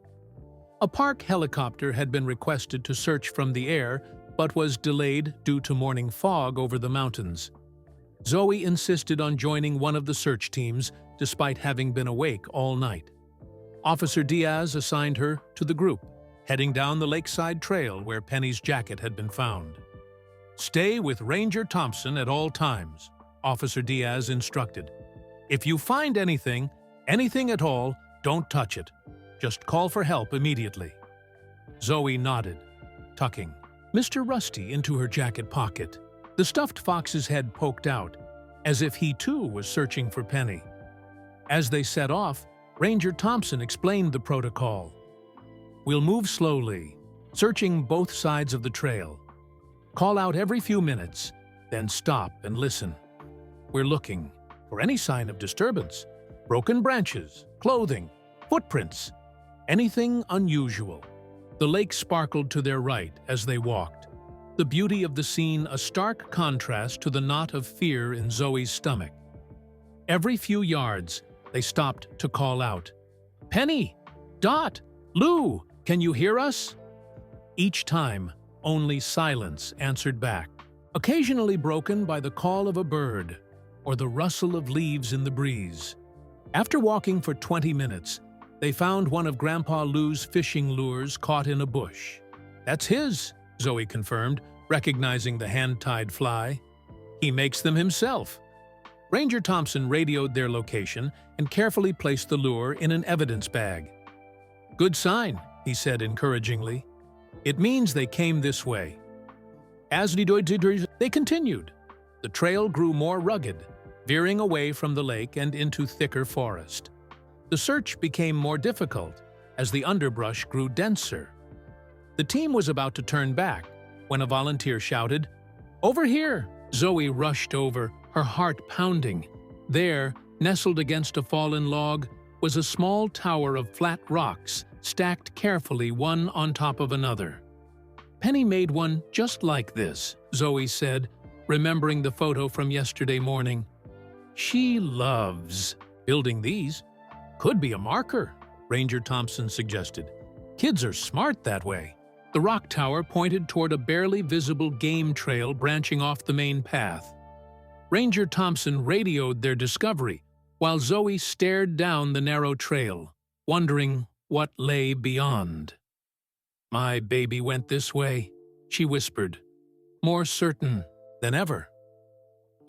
A park helicopter had been requested to search from the air, but was delayed due to morning fog over the mountains. Zoe insisted on joining one of the search teams, despite having been awake all night. Officer Diaz assigned her to the group, heading down the lakeside trail where Penny's jacket had been found. "Stay with Ranger Thompson at all times," Officer Diaz instructed. "If you find anything at all, don't touch it. Just call for help immediately." Zoe nodded, tucking Mr. Rusty into her jacket pocket. The stuffed fox's head poked out, as if he too was searching for Penny. As they set off, Ranger Thompson explained the protocol. We'll move slowly, searching both sides of the trail. Call out every few minutes, then stop and listen. We're looking for any sign of disturbance, broken branches, clothing, footprints, anything unusual. The lake sparkled to their right as they walked, the beauty of the scene a stark contrast to the knot of fear in Zoe's stomach. Every few yards, they stopped to call out, "Penny! Dot! Lou! Can you hear us?" Each time, only silence answered back, occasionally broken by the call of a bird or the rustle of leaves in the breeze. After walking for 20 minutes, they found one of Grandpa Lou's fishing lures caught in a bush. "That's his," Zoe confirmed, recognizing the hand-tied fly. "He makes them himself." Ranger Thompson radioed their location and carefully placed the lure in an evidence bag. "Good sign," he said encouragingly. "It means they came this way." As they continued, the trail grew more rugged, veering away from the lake and into thicker forest. The search became more difficult as the underbrush grew denser. The team was about to turn back when a volunteer shouted, "Over here!" Zoe rushed over, her heart pounding. There, nestled against a fallen log, was a small tower of flat rocks stacked carefully one on top of another. "Penny made one just like this," Zoe said, remembering the photo from yesterday morning. "She loves building these." "Could be a marker," Ranger Thompson suggested. "Kids are smart that way." The rock tower pointed toward a barely visible game trail branching off the main path. Ranger Thompson radioed their discovery, while Zoe stared down the narrow trail, wondering what lay beyond. "My baby went this way," she whispered, more certain than ever.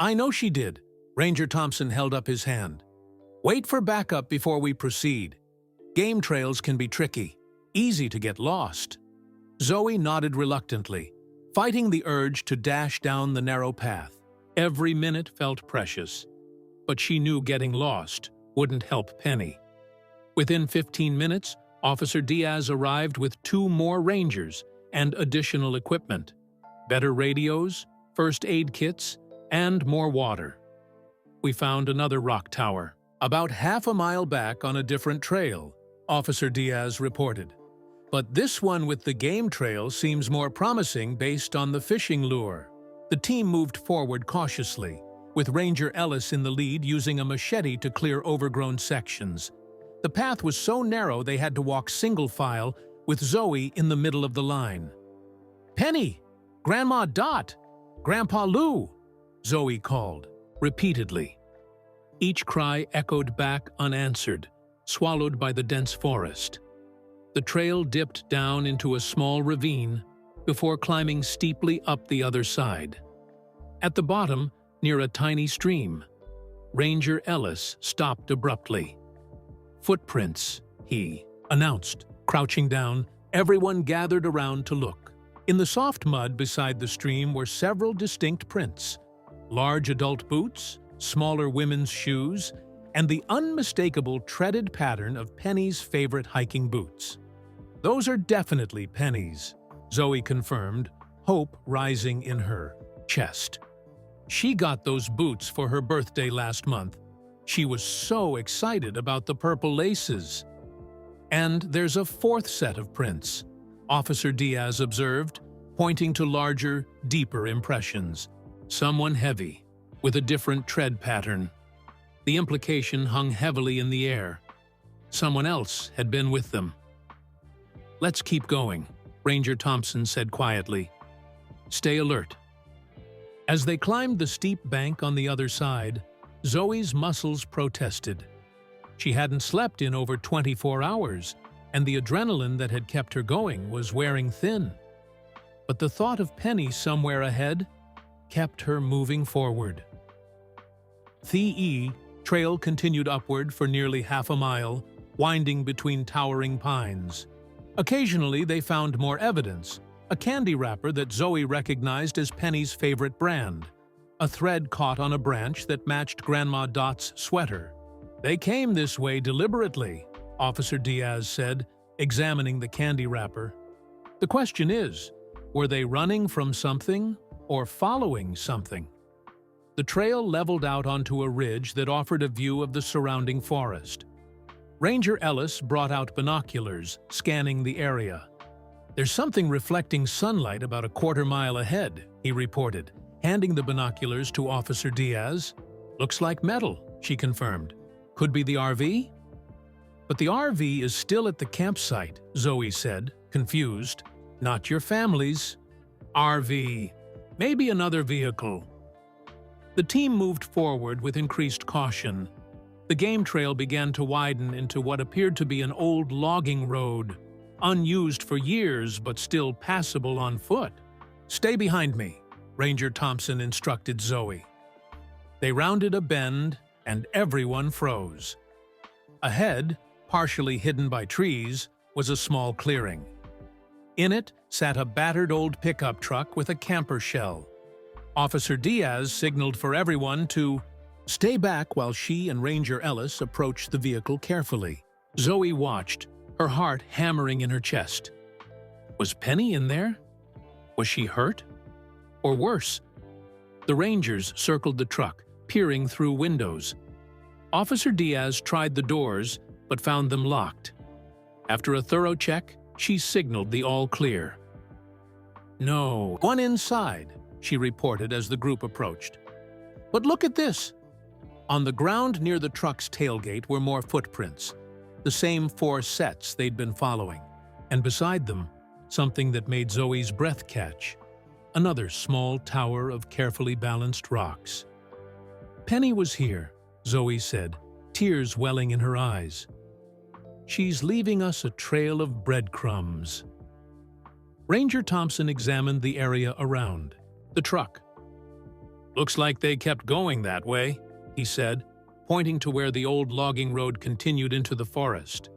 "I know she did." Ranger Thompson held up his hand. "Wait for backup before we proceed. Game trails can be tricky, easy to get lost." Zoe nodded reluctantly, fighting the urge to dash down the narrow path. Every minute felt precious, but she knew getting lost wouldn't help Penny. Within 15 minutes, Officer Diaz arrived with 2 more rangers and additional equipment, better radios, first aid kits, and more water. "We found another rock tower, about half a mile back on a different trail," Officer Diaz reported. "But this one with the game trail seems more promising based on the fishing lure." The team moved forward cautiously, with Ranger Ellis in the lead using a machete to clear overgrown sections. The path was so narrow they had to walk single file, with Zoe in the middle of the line. "Penny! Grandma Dot! Grandpa Lou!" Zoe called, repeatedly. Each cry echoed back unanswered, swallowed by the dense forest. The trail dipped down into a small ravine before climbing steeply up the other side. At the bottom, near a tiny stream, Ranger Ellis stopped abruptly. "Footprints," he announced, crouching down. Everyone gathered around to look. In the soft mud beside the stream were several distinct prints: large adult boots, smaller women's shoes, and the unmistakable treaded pattern of Penny's favorite hiking boots. "Those are definitely Penny's," Zoe confirmed, hope rising in her chest. "She got those boots for her birthday last month. She was so excited about the purple laces." "And there's a 4th set of prints," Officer Diaz observed, pointing to larger, deeper impressions. "Someone heavy, with a different tread pattern." The implication hung heavily in the air. Someone else had been with them. "Let's keep going," Ranger Thompson said quietly. "Stay alert." As they climbed the steep bank on the other side, Zoe's muscles protested. She hadn't slept in over 24 hours, and the adrenaline that had kept her going was wearing thin. But the thought of Penny somewhere ahead kept her moving forward. The trail continued upward for nearly half a mile, winding between towering pines. Occasionally, they found more evidence: a candy wrapper that Zoe recognized as Penny's favorite brand, a thread caught on a branch that matched Grandma Dot's sweater, They came this way deliberately, Officer Diaz said, examining the candy wrapper. The question is, were they running from something or following something? The trail leveled out onto a ridge that offered a view of the surrounding forest. Ranger Ellis brought out binoculars, scanning the area. "There's something reflecting sunlight about a quarter-mile ahead," he reported, handing the binoculars to Officer Diaz. "Looks like metal," she confirmed. "Could be the RV?" "But the RV is still at the campsite," Zoe said, confused. "Not your family's." "RV. Maybe another vehicle." The team moved forward with increased caution. The game trail began to widen into what appeared to be an old logging road, unused for years but still passable on foot. "Stay behind me," Ranger Thompson instructed Zoe. They rounded a bend, and everyone froze. Ahead, partially hidden by trees, was a small clearing. In it sat a battered old pickup truck with a camper shell. Officer Diaz signaled for everyone to stay back while she and Ranger Ellis approached the vehicle carefully. Zoe watched, her heart hammering in her chest. Was Penny in there? Was she hurt? Or worse? The Rangers circled the truck, peering through windows. Officer Diaz tried the doors, but found them locked. After a thorough check, she signaled the all-clear. "No one inside," she reported as the group approached. "But look at this!" On the ground near the truck's tailgate were more footprints, the same 4 sets they'd been following, and beside them, something that made Zoe's breath catch. Another small tower of carefully balanced rocks. "Penny was here," Zoe said, tears welling in her eyes. "She's leaving us a trail of breadcrumbs." Ranger Thompson examined the area around. The truck. "Looks like they kept going that way," he said, pointing to where the old logging road continued into the forest.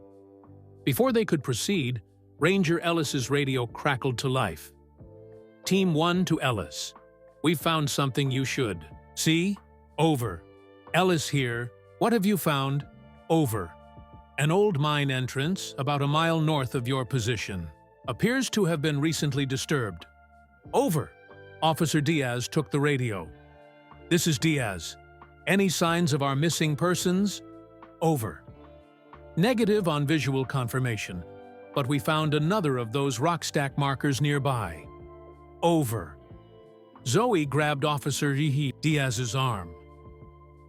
Before they could proceed, Ranger Ellis's radio crackled to life. "Team 1 to Ellis. We've found something you should. See? Over. Ellis here. What have you found? Over. An old mine entrance about a mile north of your position. Appears to have been recently disturbed. Over." Officer Diaz took the radio. "This is Diaz. Any signs of our missing persons? Over." "Negative on visual confirmation, but we found another of those rock stack markers nearby." Over. Zoe grabbed Officer Diaz's arm.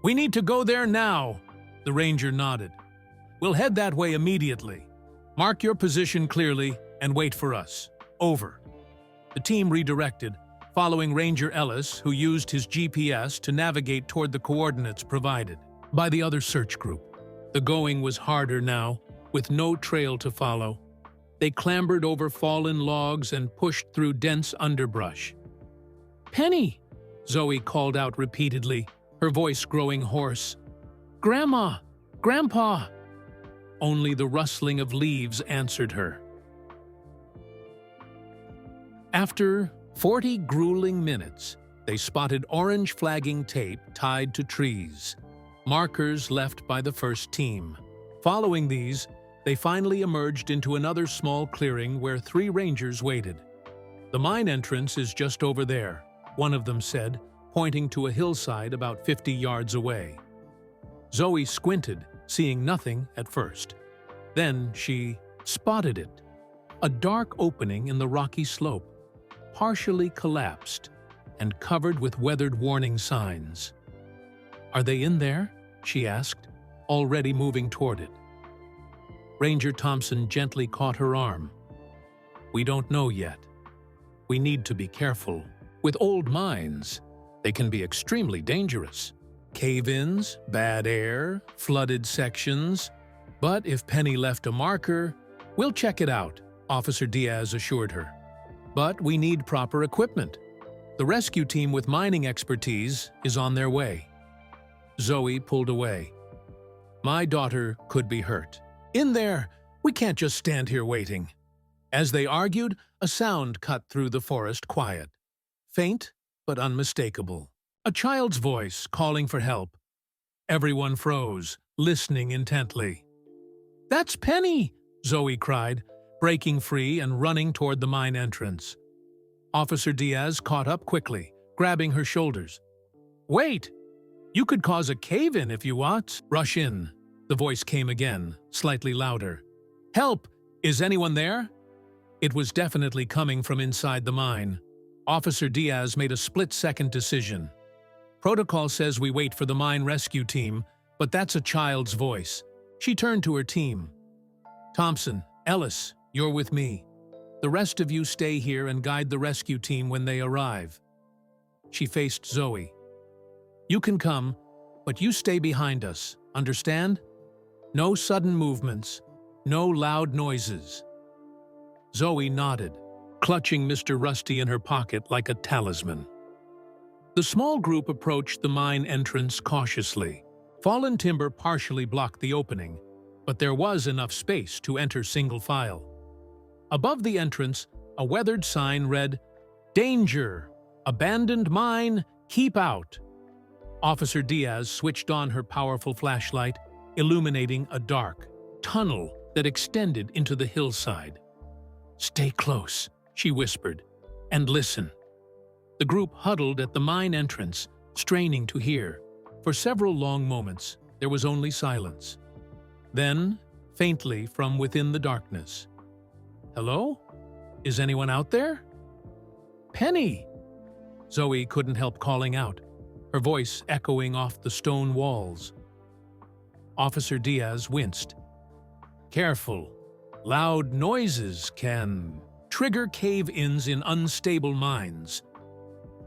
"We need to go there now," the ranger nodded. "We'll head that way immediately. Mark your position clearly and wait for us. Over." The team redirected, following Ranger Ellis, who used his GPS to navigate toward the coordinates provided by the other search group. The going was harder now, with no trail to follow. They clambered over fallen logs and pushed through dense underbrush. "Penny!" Zoe called out repeatedly, her voice growing hoarse. "Grandma! Grandpa!" Only the rustling of leaves answered her. After 40 grueling minutes, they spotted orange flagging tape tied to trees, markers left by the first team. Following these, they finally emerged into another small clearing where 3 rangers waited. "The mine entrance is just over there," one of them said, pointing to a hillside about 50 yards away. Zoe squinted, seeing nothing at first. Then she spotted it. A dark opening in the rocky slope, partially collapsed and covered with weathered warning signs. "Are they in there?" she asked, already moving toward it. Ranger Thompson gently caught her arm. "We don't know yet. We need to be careful. With old mines, they can be extremely dangerous. Cave-ins, bad air, flooded sections. But if Penny left a marker, we'll check it out," Officer Diaz assured her. "But we need proper equipment. The rescue team with mining expertise is on their way." Zoe pulled away. "My daughter could be hurt. In there, we can't just stand here waiting." As they argued, a sound cut through the forest quiet. Faint, but unmistakable. A child's voice calling for help. Everyone froze, listening intently. "That's Penny!" Zoe cried, breaking free and running toward the mine entrance. Officer Diaz caught up quickly, grabbing her shoulders. "Wait! You could cause a cave-in if you want. Rush in." The voice came again, slightly louder. "Help! Is anyone there?" It was definitely coming from inside the mine. Officer Diaz made a split-second decision. Protocol says we wait for the mine rescue team, but that's a child's voice. She turned to her team. "Thompson, Ellis, you're with me. The rest of you stay here and guide the rescue team when they arrive." She faced Zoe. "You can come, but you stay behind us, understand? No sudden movements, no loud noises." Zoe nodded, clutching Mr. Rusty in her pocket like a talisman. The small group approached the mine entrance cautiously. Fallen timber partially blocked the opening, but there was enough space to enter single file. Above the entrance, a weathered sign read, "Danger! Abandoned mine! Keep out!" Officer Diaz switched on her powerful flashlight, illuminating a dark tunnel that extended into the hillside. "Stay close," she whispered, "and listen." The group huddled at the mine entrance, straining to hear. For several long moments, there was only silence. Then, faintly from within the darkness, "Hello? Is anyone out there?" "Penny!" Zoe couldn't help calling out, her voice echoing off the stone walls. Officer Diaz winced. "Careful. Loud noises can trigger cave-ins in unstable mines."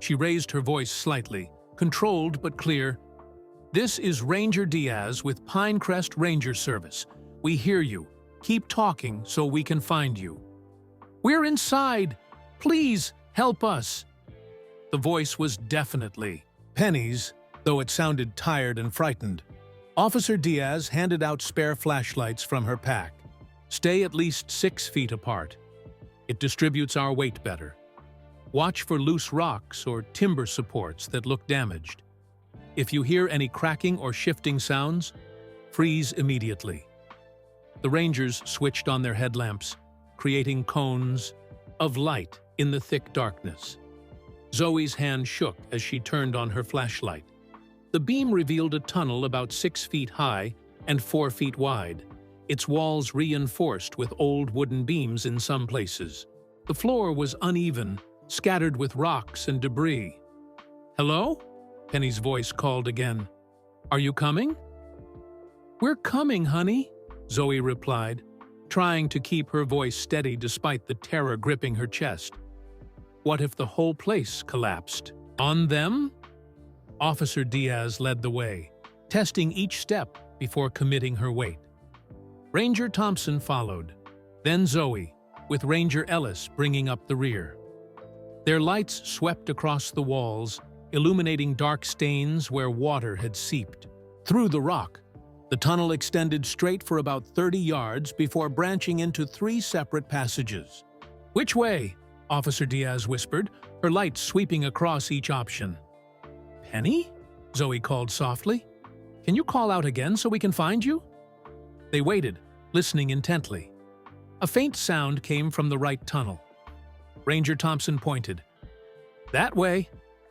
She raised her voice slightly, controlled but clear. "This is Ranger Diaz with Pinecrest Ranger Service. We hear you. Keep talking so we can find you." "We're inside! Please, help us!" The voice was definitely Penny's, though it sounded tired and frightened. Officer Diaz handed out spare flashlights from her pack. "Stay at least 6 feet apart. It distributes our weight better. Watch for loose rocks or timber supports that look damaged. If you hear any cracking or shifting sounds, freeze immediately." The Rangers switched on their headlamps, creating cones of light in the thick darkness. Zoe's hand shook as she turned on her flashlight. The beam revealed a tunnel about 6 feet high and 4 feet wide, its walls reinforced with old wooden beams in some places. The floor was uneven, scattered with rocks and debris. "Hello?" Penny's voice called again. "Are you coming?" "We're coming, honey," Zoe replied, trying to keep her voice steady despite the terror gripping her chest. What if the whole place collapsed? On them? Officer Diaz led the way, testing each step before committing her weight. Ranger Thompson followed, then Zoe, with Ranger Ellis bringing up the rear. Their lights swept across the walls, illuminating dark stains where water had seeped. Through the rock, the tunnel extended straight for about 30 yards before branching into 3 separate passages. "Which way?" Officer Diaz whispered, her light sweeping across each option. "Penny?" Zoe called softly. "Can you call out again so we can find you?" They waited, listening intently. A faint sound came from the right tunnel. Ranger Thompson pointed. "That way.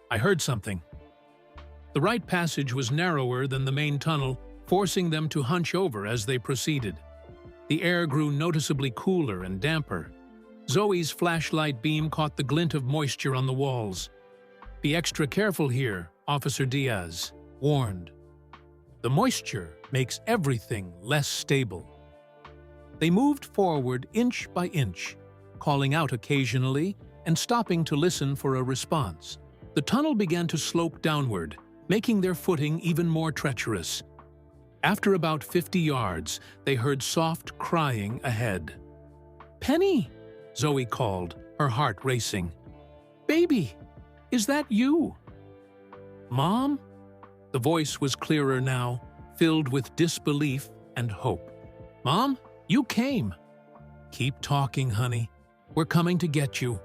I heard something." The right passage was narrower than the main tunnel, forcing them to hunch over as they proceeded. The air grew noticeably cooler and damper. Zoe's flashlight beam caught the glint of moisture on the walls. "Be extra careful here," Officer Diaz warned. "The moisture makes everything less stable." They moved forward inch by inch, calling out occasionally and stopping to listen for a response. The tunnel began to slope downward, making their footing even more treacherous. After about 50 yards, they heard soft crying ahead. "Penny!" Zoe called, her heart racing. "Baby, is that you?" "Mom?" The voice was clearer now, filled with disbelief and hope. "Mom, you came." "Keep talking, honey. We're coming to get you.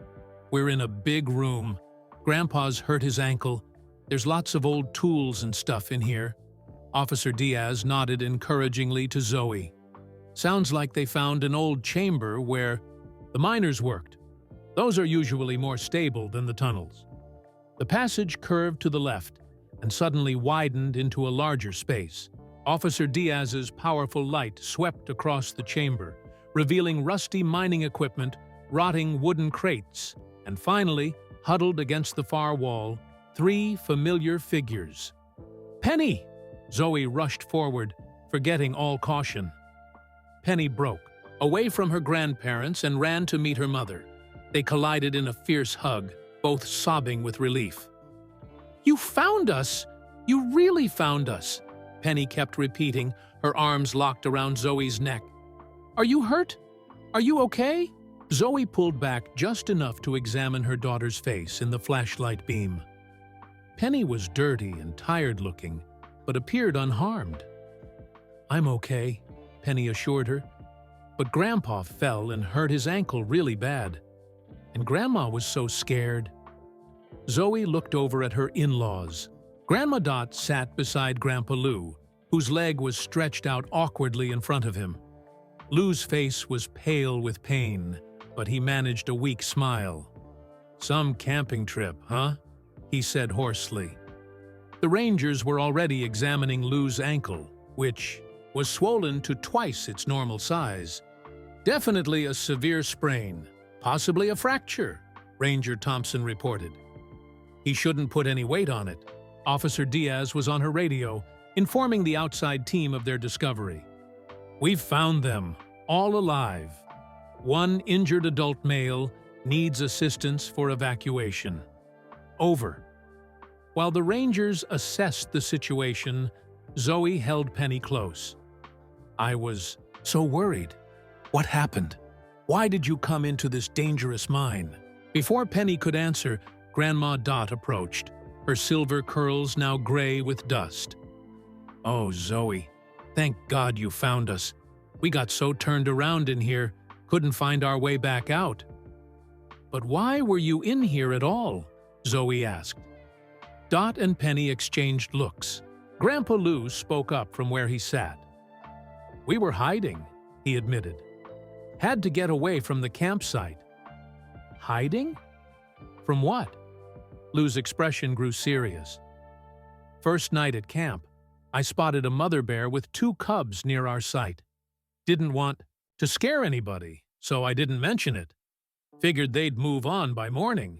We're in a big room. Grandpa's hurt his ankle. There's lots of old tools and stuff in here. Officer Diaz nodded encouragingly to Zoe. Sounds like they found an old chamber where the miners worked. Those are usually more stable than the tunnels. The passage curved to the left and suddenly widened into a larger space. Officer Diaz's powerful light swept across the chamber, revealing rusty mining equipment, rotting wooden crates, and finally, huddled against the far wall, 3 familiar figures. "Penny!" Zoe rushed forward, forgetting all caution. Penny broke, away from her grandparents, and ran to meet her mother. They collided in a fierce hug, both sobbing with relief. "You found us! You really found us!" Penny kept repeating, her arms locked around Zoe's neck. "Are you hurt? Are you okay?" Zoe pulled back just enough to examine her daughter's face in the flashlight beam. Penny was dirty and tired-looking, but appeared unharmed. "I'm okay," Penny assured her. "But Grandpa fell and hurt his ankle really bad. And Grandma was so scared." Zoe looked over at her in-laws. Grandma Dot sat beside Grandpa Lou, whose leg was stretched out awkwardly in front of him. Lou's face was pale with pain, but he managed a weak smile. "Some camping trip, huh?" he said hoarsely. The Rangers were already examining Lou's ankle, which was swollen to twice its normal size. "Definitely a severe sprain, possibly a fracture," Ranger Thompson reported. "He shouldn't put any weight on it." Officer Diaz was on her radio, informing the outside team of their discovery. "We've found them, all alive. 1 injured adult male needs assistance for evacuation. Over." While the Rangers assessed the situation, Zoe held Penny close. "I was so worried. What happened? Why did you come into this dangerous mine?" Before Penny could answer, Grandma Dot approached, her silver curls now gray with dust. "Oh, Zoe, thank God you found us. We got so turned around in here, couldn't find our way back out." "But why were you in here at all?" Zoe asked. Dot and Penny exchanged looks. Grandpa Lou spoke up from where he sat. "We were hiding," he admitted. "Had to get away from the campsite." "Hiding? From what?" Lou's expression grew serious. "First night at camp, I spotted a mother bear with 2 cubs near our site. Didn't want to scare anybody, so I didn't mention it. Figured they'd move on by morning.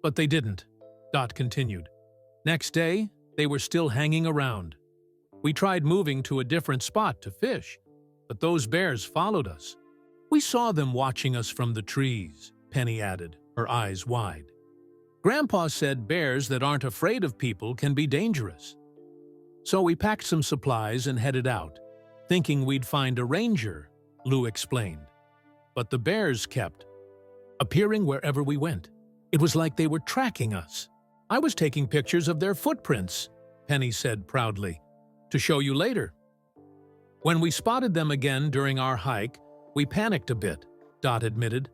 But they didn't," Dot continued. "Next day, they were still hanging around. We tried moving to a different spot to fish, but those bears followed us. We saw them watching us from the trees," Penny added, her eyes wide. "Grandpa said bears that aren't afraid of people can be dangerous. So we packed some supplies and headed out, thinking we'd find a ranger," Lou explained. "But the bears kept appearing wherever we went. It was like they were tracking us. I was taking pictures of their footprints," Penny said proudly, "to show you later. When we spotted them again during our hike, we panicked a bit," Dot admitted.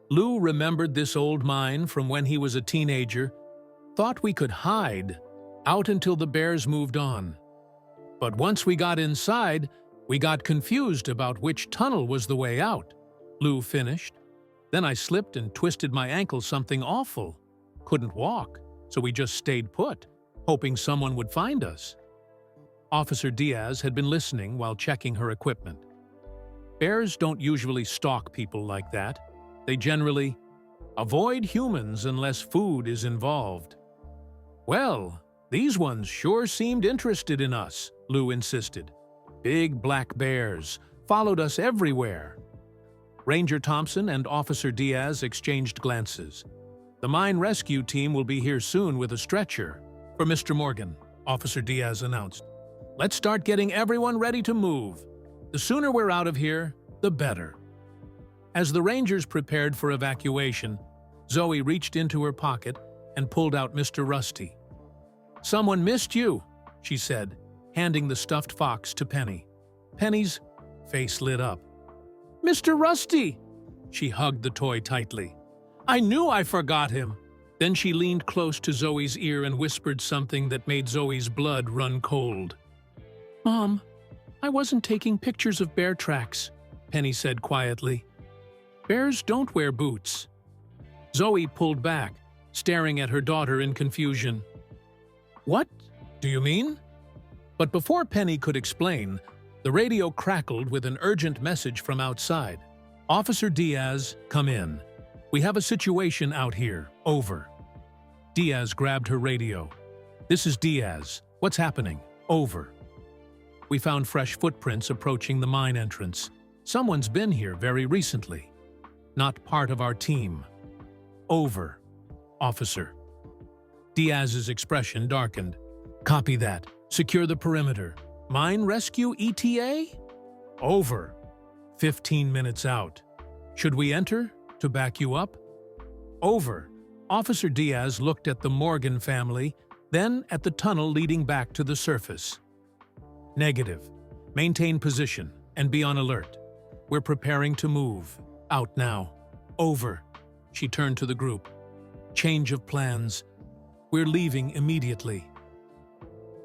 "Lou remembered this old mine from when he was a teenager, thought we could hide out until the bears moved on. But once we got inside, we got confused about which tunnel was the way out," Lou finished. "Then I slipped and twisted my ankle something awful. Couldn't walk, so we just stayed put, hoping someone would find us." Officer Diaz had been listening while checking her equipment. "Bears don't usually stalk people like that. They generally avoid humans unless food is involved." "Well, these ones sure seemed interested in us," Lou insisted. "Big black bears followed us everywhere." Ranger Thompson and Officer Diaz exchanged glances. "The mine rescue team will be here soon with a stretcher." "For Mr. Morgan," Officer Diaz announced. "Let's start getting everyone ready to move. The sooner we're out of here, the better." As the Rangers prepared for evacuation, Zoe reached into her pocket and pulled out Mr. Rusty. "Someone missed you," she said, handing the stuffed fox to Penny. Penny's face lit up. "Mr. Rusty!" She hugged the toy tightly. "I knew I forgot him." Then she leaned close to Zoe's ear and whispered something that made Zoe's blood run cold. Mom, I wasn't taking pictures of bear tracks, Penny said quietly. Bears don't wear boots. Zoe pulled back, staring at her daughter in confusion. What do you mean? But before Penny could explain, the radio crackled with an urgent message from outside. Officer Diaz, come in. We have a situation out here. Over. Diaz grabbed her radio. This is Diaz. What's happening? Over. We found fresh footprints approaching the mine entrance. Someone's been here very recently. Not part of our team. Over. Officer. Diaz's expression darkened. Copy that. Secure the perimeter. Mine rescue ETA? Over. 15 minutes out. Should we enter to back you up? Over. Officer Diaz looked at the Morgan family, then at the tunnel leading back to the surface. Negative. Maintain position and be on alert. We're preparing to move. Out now. Over. She turned to the group. Change of plans. We're leaving immediately.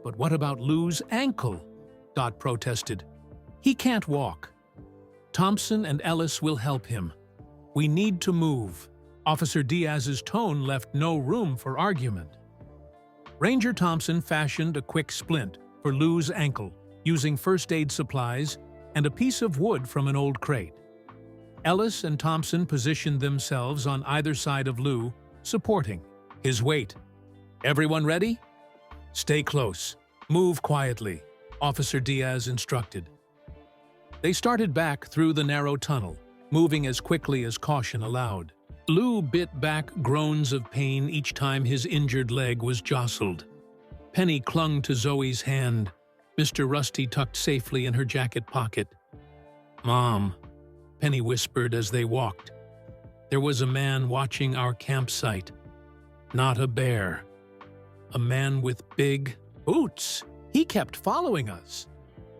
But what about Lou's ankle? Dot protested. He can't walk. Thompson and Ellis will help him. We need to move. Officer Diaz's tone left no room for argument. Ranger Thompson fashioned a quick splint for Lou's ankle, using first aid supplies and a piece of wood from an old crate. Ellis and Thompson positioned themselves on either side of Lou, supporting his weight. Everyone ready? Stay close. Move quietly, Officer Diaz instructed. They started back through the narrow tunnel, moving as quickly as caution allowed. Lou bit back groans of pain each time his injured leg was jostled. Penny clung to Zoe's hand, Mr. Rusty tucked safely in her jacket pocket. Mom, Penny whispered as they walked. There was a man watching our campsite. Not a bear. A man with big boots. He kept following us.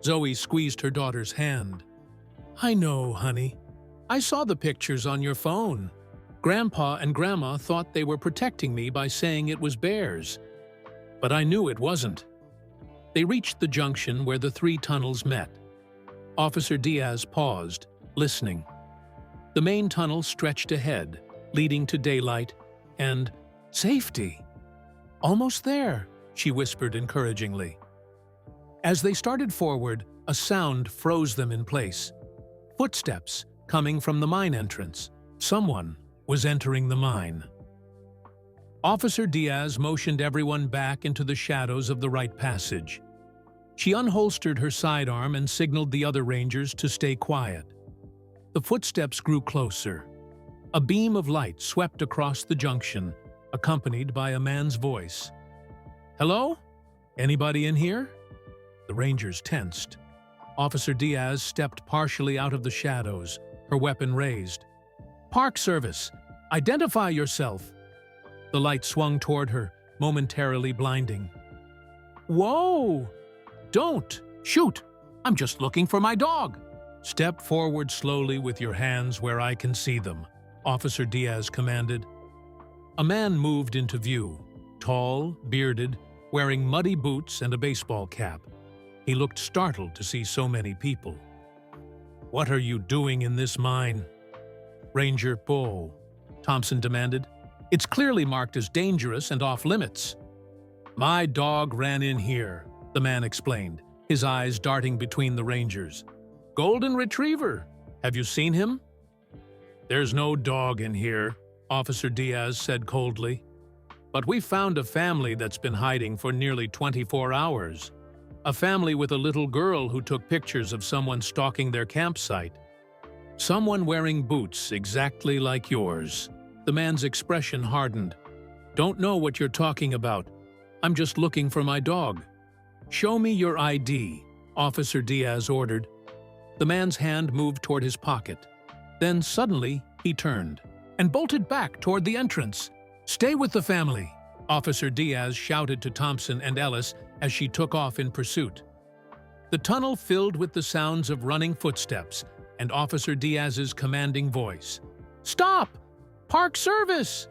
Zoe squeezed her daughter's hand. I know, honey. I saw the pictures on your phone. Grandpa and Grandma thought they were protecting me by saying it was bears. But I knew it wasn't. They reached the junction where the three tunnels met. Officer Diaz paused, listening. The main tunnel stretched ahead, leading to daylight and safety. Almost there, she whispered encouragingly. As they started forward, a sound froze them in place. Footsteps coming from the mine entrance. Someone was entering the mine. Officer Diaz motioned everyone back into the shadows of the right passage. She unholstered her sidearm and signaled the other rangers to stay quiet. The footsteps grew closer. A beam of light swept across the junction, accompanied by a man's voice. Hello? Anybody in here? The rangers tensed. Officer Diaz stepped partially out of the shadows, her weapon raised. Park Service, identify yourself. The light swung toward her, momentarily blinding. Whoa! Don't! Shoot! I'm just looking for my dog! Step forward slowly with your hands where I can see them, Officer Diaz commanded. A man moved into view, tall, bearded, wearing muddy boots and a baseball cap. He looked startled to see so many people. What are you doing in this mine? Ranger Bo, Thompson demanded. It's clearly marked as dangerous and off-limits. My dog ran in here, the man explained, his eyes darting between the rangers. Golden Retriever. Have you seen him? There's no dog in here, Officer Diaz said coldly. But we found a family that's been hiding for nearly 24 hours. A family with a little girl who took pictures of someone stalking their campsite. Someone wearing boots exactly like yours. The man's expression hardened. Don't know what you're talking about. I'm just looking for my dog. Show me your ID, Officer Diaz ordered. The man's hand moved toward his pocket. Then suddenly, he turned and bolted back toward the entrance. Stay with the family, Officer Diaz shouted to Thompson and Ellis as she took off in pursuit. The tunnel filled with the sounds of running footsteps and Officer Diaz's commanding voice. Stop! Park Service!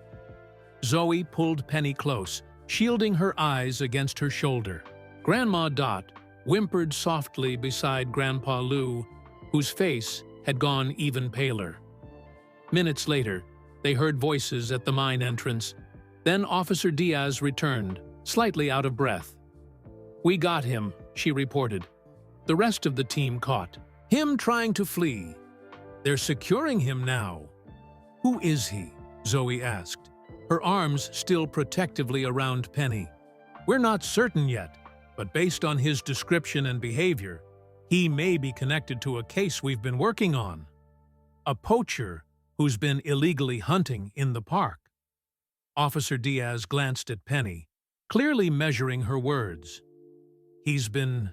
Zoe pulled Penny close, shielding her eyes against her shoulder. Grandma Dot, whimpered softly beside Grandpa Lou, whose face had gone even paler. Minutes later, they heard voices at the mine entrance. Then Officer Diaz returned, slightly out of breath. "We got him," she reported. The rest of the team caught him trying to flee. "They're securing him now." "Who is he?" Zoe asked, her arms still protectively around Penny. "We're not certain yet, but based on his description and behavior, he may be connected to a case we've been working on. A poacher who's been illegally hunting in the park." Officer Diaz glanced at Penny, clearly measuring her words. "He's been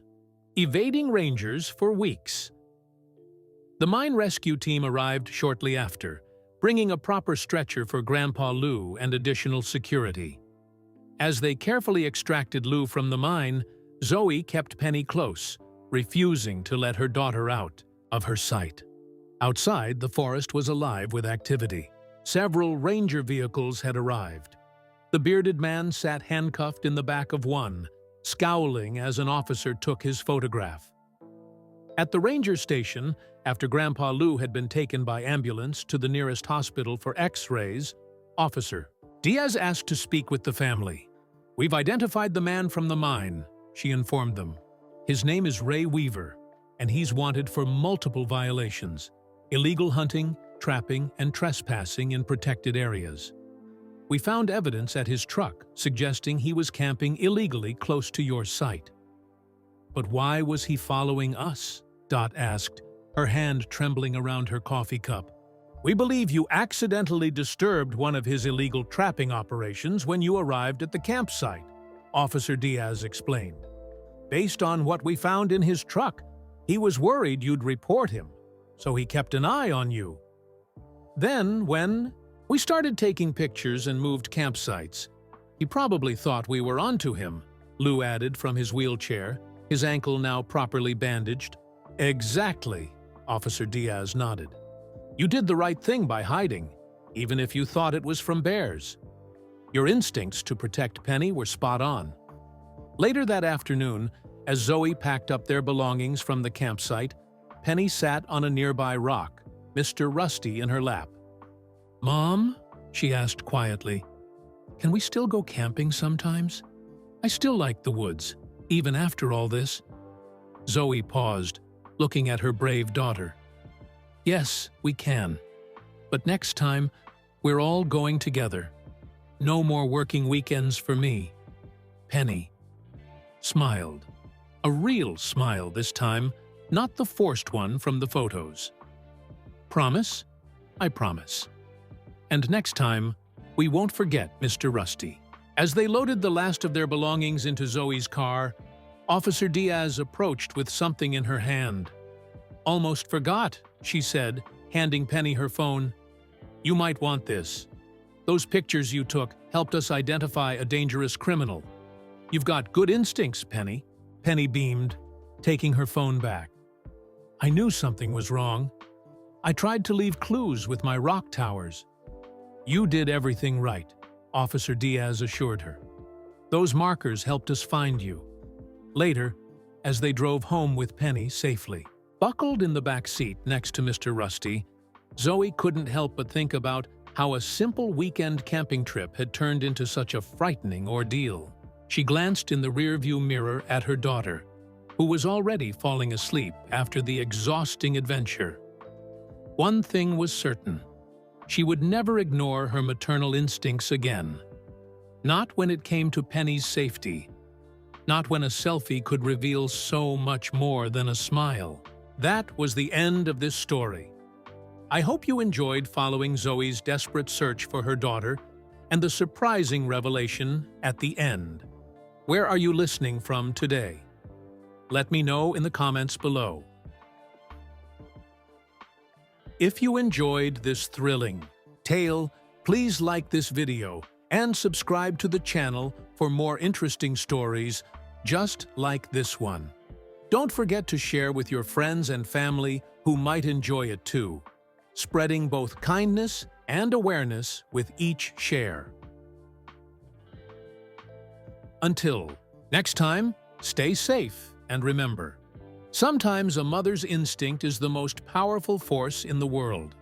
evading rangers for weeks." The mine rescue team arrived shortly after, bringing a proper stretcher for Grandpa Lou and additional security. As they carefully extracted Lou from the mine, Zoe kept Penny close, refusing to let her daughter out of her sight. Outside, the forest was alive with activity. Several ranger vehicles had arrived. The bearded man sat handcuffed in the back of one, scowling as an officer took his photograph. At the ranger station, after Grandpa Lou had been taken by ambulance to the nearest hospital for X-rays, Officer Diaz asked to speak with the family. "We've identified the man from the mine," she informed them. "His name is Ray Weaver, and he's wanted for multiple violations: illegal hunting, trapping, and trespassing in protected areas. We found evidence at his truck suggesting he was camping illegally close to your site." "But why was he following us?" Dot asked, her hand trembling around her coffee cup. "We believe you accidentally disturbed one of his illegal trapping operations when you arrived at the campsite," Officer Diaz explained. "Based on what we found in his truck, he was worried you'd report him, so he kept an eye on you. Then, when we started taking pictures and moved campsites, he probably thought we were onto him," Lou added from his wheelchair, his ankle now properly bandaged. "Exactly," Officer Diaz nodded. "You did the right thing by hiding, even if you thought it was from bears. Your instincts to protect Penny were spot on." Later that afternoon, as Zoe packed up their belongings from the campsite, Penny sat on a nearby rock, Mr. Rusty in her lap. "Mom," she asked quietly, "can we still go camping sometimes? I still like the woods, even after all this." Zoe paused, looking at her brave daughter. "Yes, we can. But next time, we're all going together. No more working weekends for me." Penny smiled. A real smile this time, not the forced one from the photos. "Promise?" "I promise. And next time, we won't forget Mr. Rusty." As they loaded the last of their belongings into Zoe's car, Officer Diaz approached with something in her hand. "Almost forgot," she said, handing Penny her phone. "You might want this. Those pictures you took helped us identify a dangerous criminal. You've got good instincts, Penny." Penny beamed, taking her phone back. "I knew something was wrong. I tried to leave clues with my rock towers." "You did everything right," Officer Diaz assured her. "Those markers helped us find you." Later, as they drove home with Penny safely, buckled in the back seat next to Mr. Rusty, Zoe couldn't help but think about how a simple weekend camping trip had turned into such a frightening ordeal. She glanced in the rearview mirror at her daughter, who was already falling asleep after the exhausting adventure. One thing was certain: she would never ignore her maternal instincts again. Not when it came to Penny's safety. Not when a selfie could reveal so much more than a smile. That was the end of this story. I hope you enjoyed following Zoe's desperate search for her daughter and the surprising revelation at the end. Where are you listening from today? Let me know in the comments below. If you enjoyed this thrilling tale, please like this video and subscribe to the channel for more interesting stories just like this one. Don't forget to share with your friends and family who might enjoy it too, spreading both kindness and awareness with each share. Until next time, stay safe And remember, sometimes a mother's instinct is the most powerful force in the world.